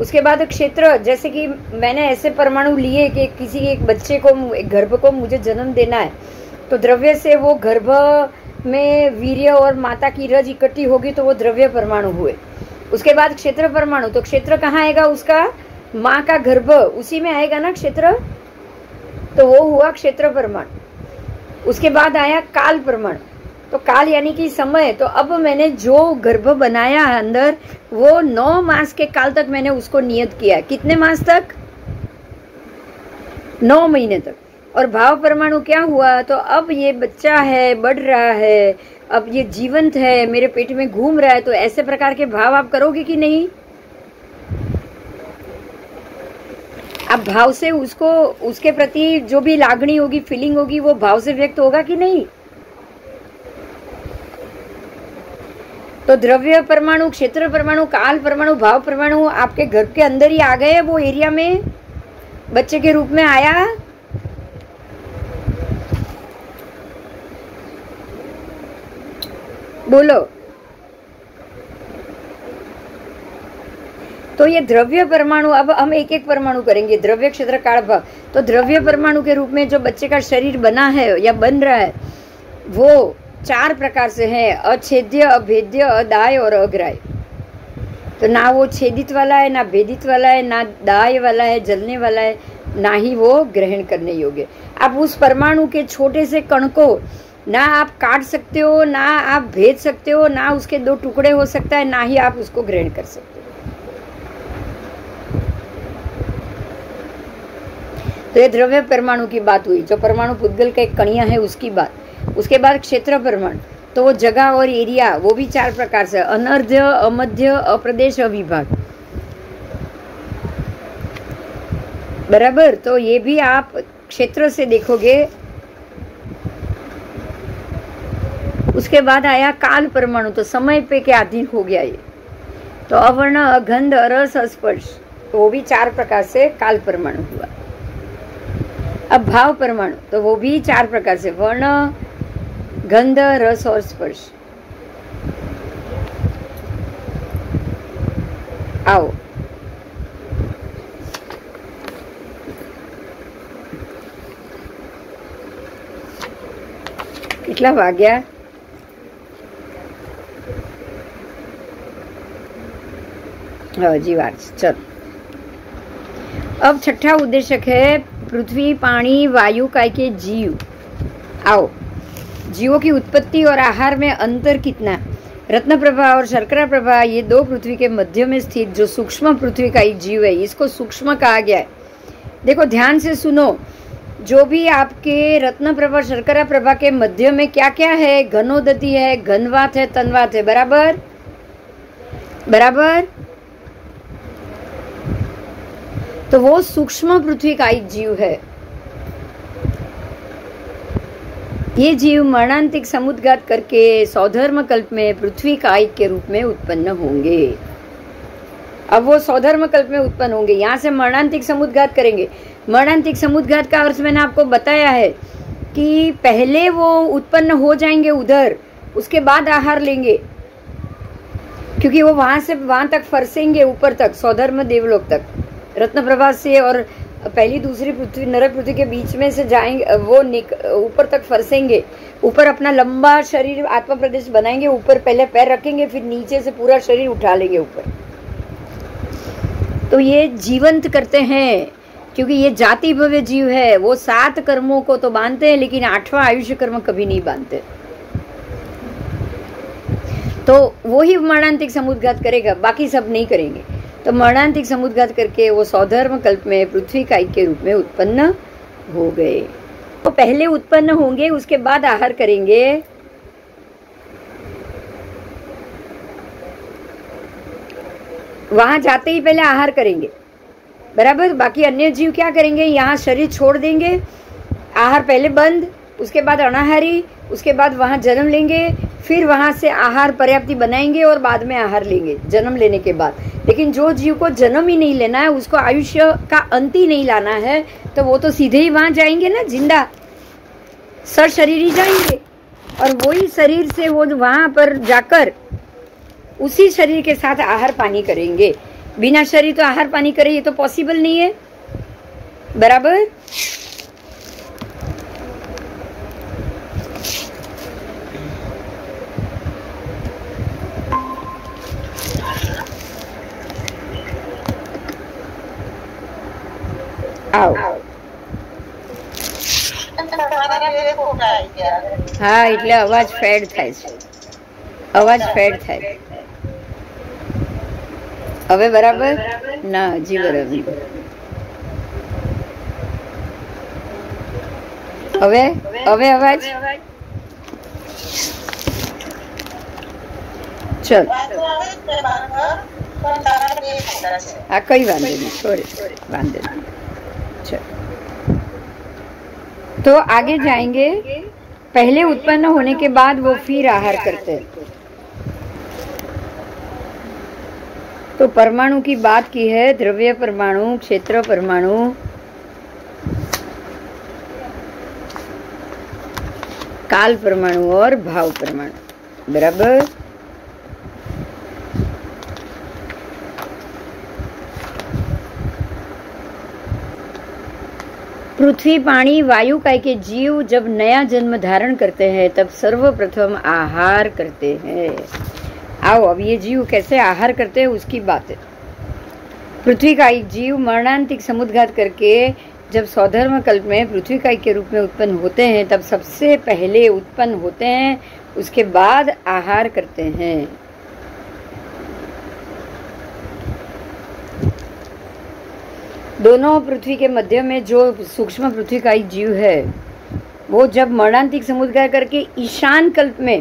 उसके बाद क्षेत्र, जैसे कि मैंने ऐसे परमाणु लिए कि किसी एक बच्चे को, एक गर्भ को मुझे जन्म देना है, तो द्रव्य से वो गर्भ में वीर्य और माता की रज इकट्ठी होगी तो वो द्रव्य परमाणु हुए। उसके बाद क्षेत्र परमाणु, तो क्षेत्र कहाँ आएगा? उसका माँ का गर्भ, उसी में आएगा ना क्षेत्र, तो वो हुआ क्षेत्र परमाणु। उसके बाद आया काल परमाणु, तो काल यानी कि समय। तो अब मैंने जो गर्भ बनाया है अंदर, वो 9 मास के काल तक मैंने उसको नियत किया। कितने मास तक? 9 महीने तक। और भाव परमाणु क्या हुआ? तो अब ये बच्चा है, बढ़ रहा है, अब ये जीवंत है, मेरे पेट में घूम रहा है, तो ऐसे प्रकार के भाव आप करोगे कि नहीं? अब भाव से उसको, उसके प्रति जो भी लागणी होगी, फीलिंग होगी, वो भाव से व्यक्त होगा कि नहीं? तो द्रव्य परमाणु, क्षेत्र परमाणु, काल परमाणु, भाव परमाणु आपके घर के अंदर ही आ गए, वो एरिया में बच्चे के रूप में आया। बोलो। तो ये द्रव्य परमाणु, अब हम एक एक परमाणु करेंगे, द्रव्य, क्षेत्र, काल, भाव। तो द्रव्य परमाणु के रूप में जो बच्चे का शरीर बना है या बन रहा है, वो 4 प्रकार से है: अछेद्य, अभेद्य, अदाय और अग्राह्य। तो ना वो छेदित वाला है, ना भेदित वाला है, ना दाय वाला है, जलने वाला है, ना ही वो ग्रहण करने योग्य। आप उस परमाणु के छोटे से कण को ना आप काट सकते हो, ना आप भेद सकते हो, ना उसके 2 टुकड़े हो सकता है, ना ही आप उसको ग्रहण कर सकते हो। तो ये द्रव्य परमाणु की बात हुई, जो परमाणु पुद्गल का एक कणिया है उसकी बात। उसके बाद क्षेत्र परमाणु, तो वो जगह और एरिया, वो भी 4 प्रकार से: अनर्ध्य, अमध्य, अप्रदेश, अविभाग। बराबर। तो ये भी आप क्षेत्र से देखोगे। उसके बाद आया काल परमाणु, तो समय पे के अधीन हो गया ये। तो अवर्ण, अगंध, अरस, अस्पर्श, तो वो भी 4 प्रकार से काल परमाणु हुआ। अब भाव परमाणु, तो वो भी 4 प्रकार से: वर्ण, गंध, रस और स्पर्श। आओ કેટલા વાગ્યા? हजी वार। चलो, अब छठा उद्देश्य है पृथ्वी, पानी, वायु काय के जीव। आओ, जीवों की उत्पत्ति और आहार में अंतर कितना? रत्न प्रभा और शर्करा प्रभा, ये 2 पृथ्वी के मध्य में स्थित जो सूक्ष्म पृथ्वी का एक जीव है, इसको सूक्ष्म कहा गया है। देखो ध्यान से सुनो, जो भी आपके रत्न प्रभा, शर्करा प्रभा के मध्य में क्या क्या है? घनोदति है, घनवात है, तन्वात है। बराबर बराबर। तो वो सूक्ष्म पृथ्वी का एक जीव है। ये जीव मरणांतिक समुद्घात करके सौधर्म कल्प में पृथ्वी कायिक के रूप में उत्पन्न होंगे। अब वो सौधर्म कल्प में उत्पन्न होंगे, यहाँ से मरणांतिक समुद्घात करेंगे। मरणांतिक समुद्घात का अर्थ मैंने आपको बताया है कि पहले वो उत्पन्न हो जाएंगे उधर, उसके बाद आहार लेंगे, क्योंकि वो वहां से वहां तक फरसेंगे, ऊपर तक सौधर्म देवलोक तक, रत्न प्रभा से और पहली दूसरी पृथ्वी नरक पृथ्वी के बीच में से जाएंगे, वो ऊपर तक फरसेंगे, ऊपर अपना लंबा शरीर आत्मा प्रदेश बनाएंगे, ऊपर पहले पैर रखेंगे, फिर नीचे से पूरा शरीर उठा लेंगे ऊपर। तो ये जीवंत करते हैं, क्योंकि ये जाति भव्य जीव है। वो 7 कर्मों को तो बांधते हैं, लेकिन 8वां आयुष्य कर्म कभी नहीं बांधते। तो वो ही मरणांतिक समुद्घात करेगा, बाकी सब नहीं करेंगे। तो मरणांतिक समुद्घात करके वो सौधर्म कल्प में पृथ्वी कायिक के रूप में उत्पन्न हो गए। तो पहले उत्पन्न होंगे, उसके बाद आहार करेंगे। वहां जाते ही पहले आहार करेंगे, बराबर। बाकी अन्य जीव क्या करेंगे, यहाँ शरीर छोड़ देंगे, आहार पहले बंद, उसके बाद अनाहारी, उसके बाद वहां जन्म लेंगे, फिर वहां से आहार पर्याप्ति बनाएंगे और बाद में आहार लेंगे जन्म लेने के बाद। लेकिन जो जीव को जन्म ही नहीं लेना है, उसको आयुष्य का अंत ही नहीं लाना है, तो वो तो सीधे ही वहां जाएंगे ना, जिंदा सर शरीर ही जाएंगे, और वही शरीर से वो वहां पर जाकर उसी शरीर के साथ आहार पानी करेंगे। बिना शरीर तो आहार पानी करे, ये तो पॉसिबल नहीं है, बराबर। आओ, હા એટલે અવાજ ફેડ થાય છે, અવાજ ફેડ થાય। હવે બરાબર ના, હજી બરાબર। હવે હવે અવાજ ચલ, આ કઈ વાંધો નહીં, સોરી વાંધો नहीं। तो आगे जाएंगे, पहले उत्पन्न होने के बाद वो फिर आहार करते हैं। तो परमाणु की बात की है, द्रव्य परमाणु, क्षेत्र परमाणु, काल परमाणु और भाव परमाणु, बराबर। पृथ्वी पानी वायु काय के जीव जब नया जन्म धारण करते हैं, तब सर्वप्रथम आहार करते हैं। आओ, अब ये जीव कैसे आहार करते हैं उसकी बात है। पृथ्वी का एक जीव मरणांतिक समुद्घात करके जब सौधर्म कल्प में पृथ्वी कायिक के रूप में उत्पन्न होते हैं, तब सबसे पहले उत्पन्न होते हैं, उसके बाद आहार करते हैं। दोनों पृथ्वी के मध्य में जो सूक्ष्म पृथ्वी का एक जीव है, वो जब मरणांतिक समुद्घात करके ईशान कल्प में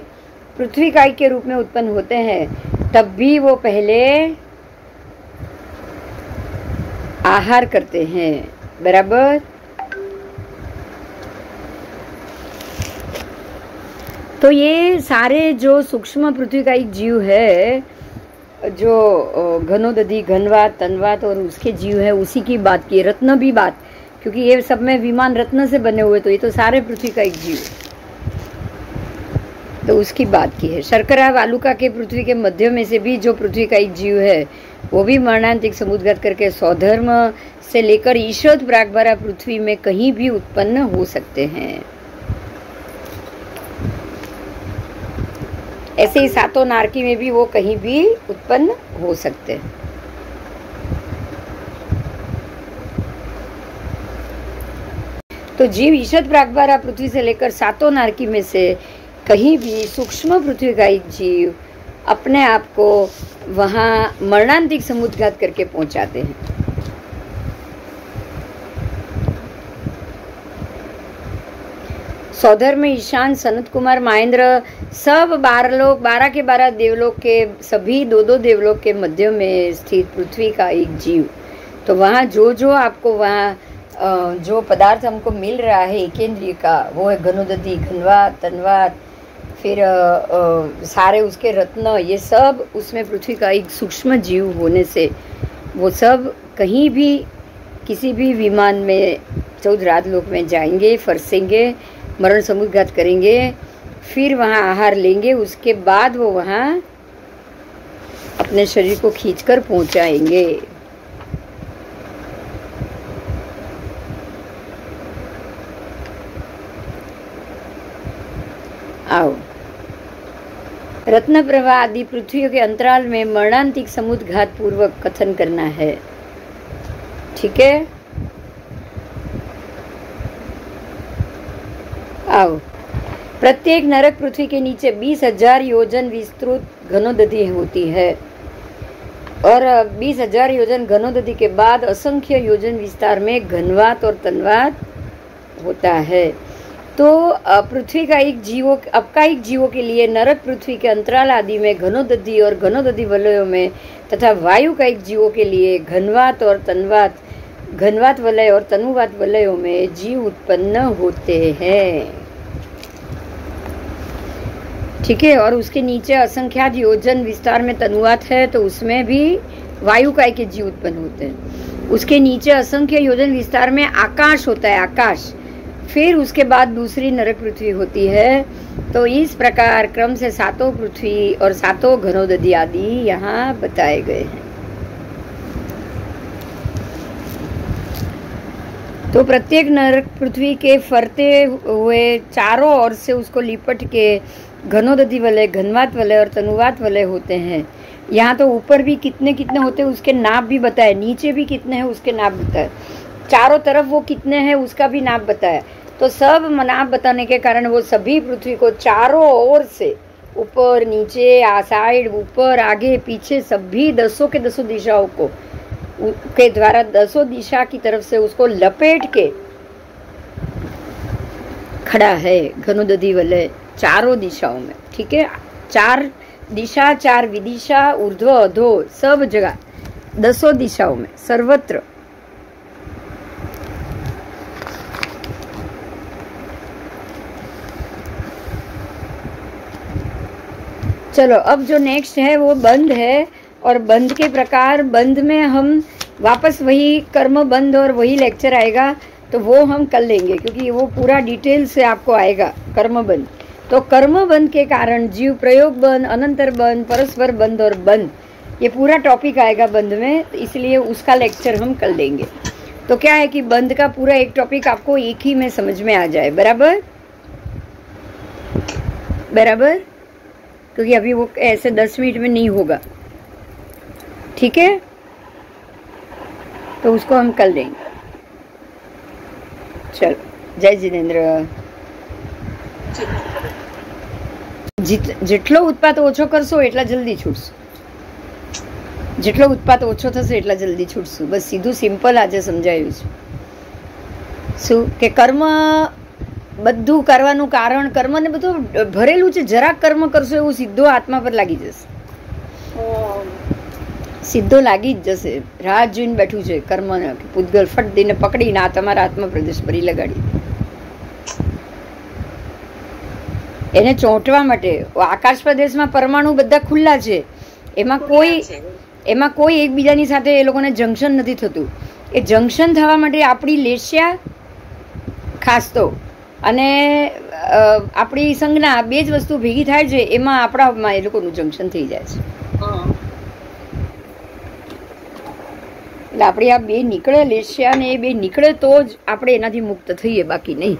पृथ्वी कायिक के रूप में उत्पन्न होते हैं, तब भी वो पहले आहार करते हैं, बराबर। तो ये सारे जो सूक्ष्म पृथ्वी का एक जीव है, जो घनोदधि, घनवात, तनवात और उसके जीव है, उसी की बात की। रत्न भी बात, क्योंकि ये सब में विमान रत्न से बने हुए, तो ये तो सारे पृथ्वी का एक जीव, तो उसकी बात की है। शर्करा वालुका के पृथ्वी के मध्य में से भी जो पृथ्वी का एक जीव है, वो भी मरणांतिक समुद्घात करके सौधर्म से लेकर ईशद प्रागभारा पृथ्वी में कहीं भी उत्पन्न हो सकते हैं। ऐसे ही सातों नारकी में भी वो कहीं भी उत्पन्न हो सकते हैं। तो जीव ईशद प्रागभारा पृथ्वी से लेकर सातों नारकी में से कहीं भी सूक्ष्म पृथ्वी का एक जीव अपने आप को वहां मरणांतिक समुद्घात करके पहुंचाते हैं। सौधर्म, ईशान, सनत कुमार, महेंद्र, सब 12 लोग, 12 के 12 देवलोक के सभी 2-2 देवलोक के मध्य में स्थित पृथ्वी का एक जीव। तो वहाँ जो जो आपको वहाँ जो पदार्थ हमको मिल रहा है एकेंद्रिय का, वो है घनोदधि, घनवात, तन्वात, फिर सारे उसके रत्न, ये सब उसमें पृथ्वी का एक सूक्ष्म जीव होने से वो सब कहीं भी किसी भी विमान में 14 रात लोक में जाएंगे, फरसेंगे, मरण समुद्घात करेंगे, फिर वहाँ आहार लेंगे, उसके बाद वो वहाँ अपने शरीर को खींचकर पहुँचाएंगे। आओ, रत्न प्रवाह आदि पृथ्वी के अंतराल में मरणांतिक समुद्घात पूर्वक कथन करना है। ठीक है, आओ। प्रत्येक नरक पृथ्वी के नीचे 20,000 योजन विस्तृत घनोदधि होती है और 20,000 योजन घनोदधि के बाद असंख्य योजन विस्तार में घनवात और तन्वात होता है। तो पृथ्वी का एक जीवों के लिए नरक पृथ्वी के अंतराल आदि में घनोदधि और घनोदधि वलयों में तथा वायु का एक जीवों के लिए घनवात और तन्वात, घनवात वलय और तनुवात वलयों में जीव उत्पन्न होते हैं। ठीक है, और उसके नीचे असंख्यात योजन विस्तार में तनुवात है तो उसमें भी वायु का एक जीव उत्पन्न होते हैं। उसके नीचे असंख्य योजन विस्तार में आकाश होता है, आकाश। फिर उसके बाद दूसरी नरक पृथ्वी होती है। तो इस प्रकार क्रम से 7 पृथ्वी और 7 घनोदधि आदि यहाँ बताए गए हैं। तो प्रत्येक नरक पृथ्वी के फरते हुए चारों ओर से उसको लिपट के घनोदधि वलय, घनवात वलय और तनुवात वलय होते हैं। यहाँ तो ऊपर भी कितने कितने होते हैं उसके नाप भी बताए, नीचे भी कितने हैं उसके नाप बताए, चारों तरफ वो कितने हैं उसका भी नाप बताया। तो सब नाप बताने के कारण वो सभी पृथ्वी को चारों ओर से, ऊपर नीचे, साइड, ऊपर, आगे, पीछे, सभी 10 के 10 दिशाओं को के द्वारा 10 दिशा की तरफ से उसको लपेट के खड़ा है घनोदधि वलय चारों दिशाओं में। ठीक है, 4 दिशा, 4 विदिशा, ऊर्ध्व अधो, सब जगह 10 दिशाओं में सर्वत्र। चलो, अब जो नेक्स्ट है वो बंध है, और बंध के प्रकार, बंध में हम वापस वही कर्म बंध और वही लेक्चर आएगा तो वो हम कर लेंगे, क्योंकि वो पूरा डिटेल से आपको आएगा कर्म बंध। तो कर्म बंध के कारण जीव प्रयोग बंध, अनंतर बंध, परस्पर बंध और बंध, ये पूरा टॉपिक आएगा बंध में, इसलिए उसका लेक्चर हम कर लेंगे। तो क्या है कि बंध का पूरा एक टॉपिक आपको एक ही में समझ में आ जाए। बराबर बराबर, क्योंकि अभी वो ऐसे 10 मिनट में नहीं होगा। ठीक है, तो उसको हम कर लेंगे। चलो, जय जिनेन्द्र। જેટલો ઉત્પાદ ઓછો કરશો એટલા જલ્દી છૂટશું, જેટલો ઉત્પાદ ઓછો થશે એટલા જલ્દી છૂટશું। બસ સીધું સિમ્પલ આજે સમજાયું છે। શું કે કર્મ બધું કરવાનું કારણ, કર્મને બધું ભરેલું છે, જરાક કર્મ કરશો એવું સીધો આત્મા પર લાગી જશે, સીધો લાગી જ જશે। રાહ જોઈને બેઠું છે કર્મને, પૂતગલ ફટ દઈને પકડીને આ તમારા આત્મા પ્રદેશ પર લગાડી એને ચોંટવા માટે। આકાશ પ્રદેશમાં પરમાણુ બધા ખુલ્લા છે, એમાં કોઈ એકબીજાની સાથે એ લોકોને જંક્શન નથી થતું। એ જંક્શન થવા માટે આપણી લેશિયા ખાસ તો અને આપણી સંજ્ઞા બે જ વસ્તુ ભેગી થાય છે, એમાં આપણામાં એ લોકોનું જંક્શન થઈ જાય છે। એટલે આપણી આ બે નીકળે, લેશિયા ને એ બે નીકળે તો જ આપણે એનાથી મુક્ત થઈએ, બાકી નહીં।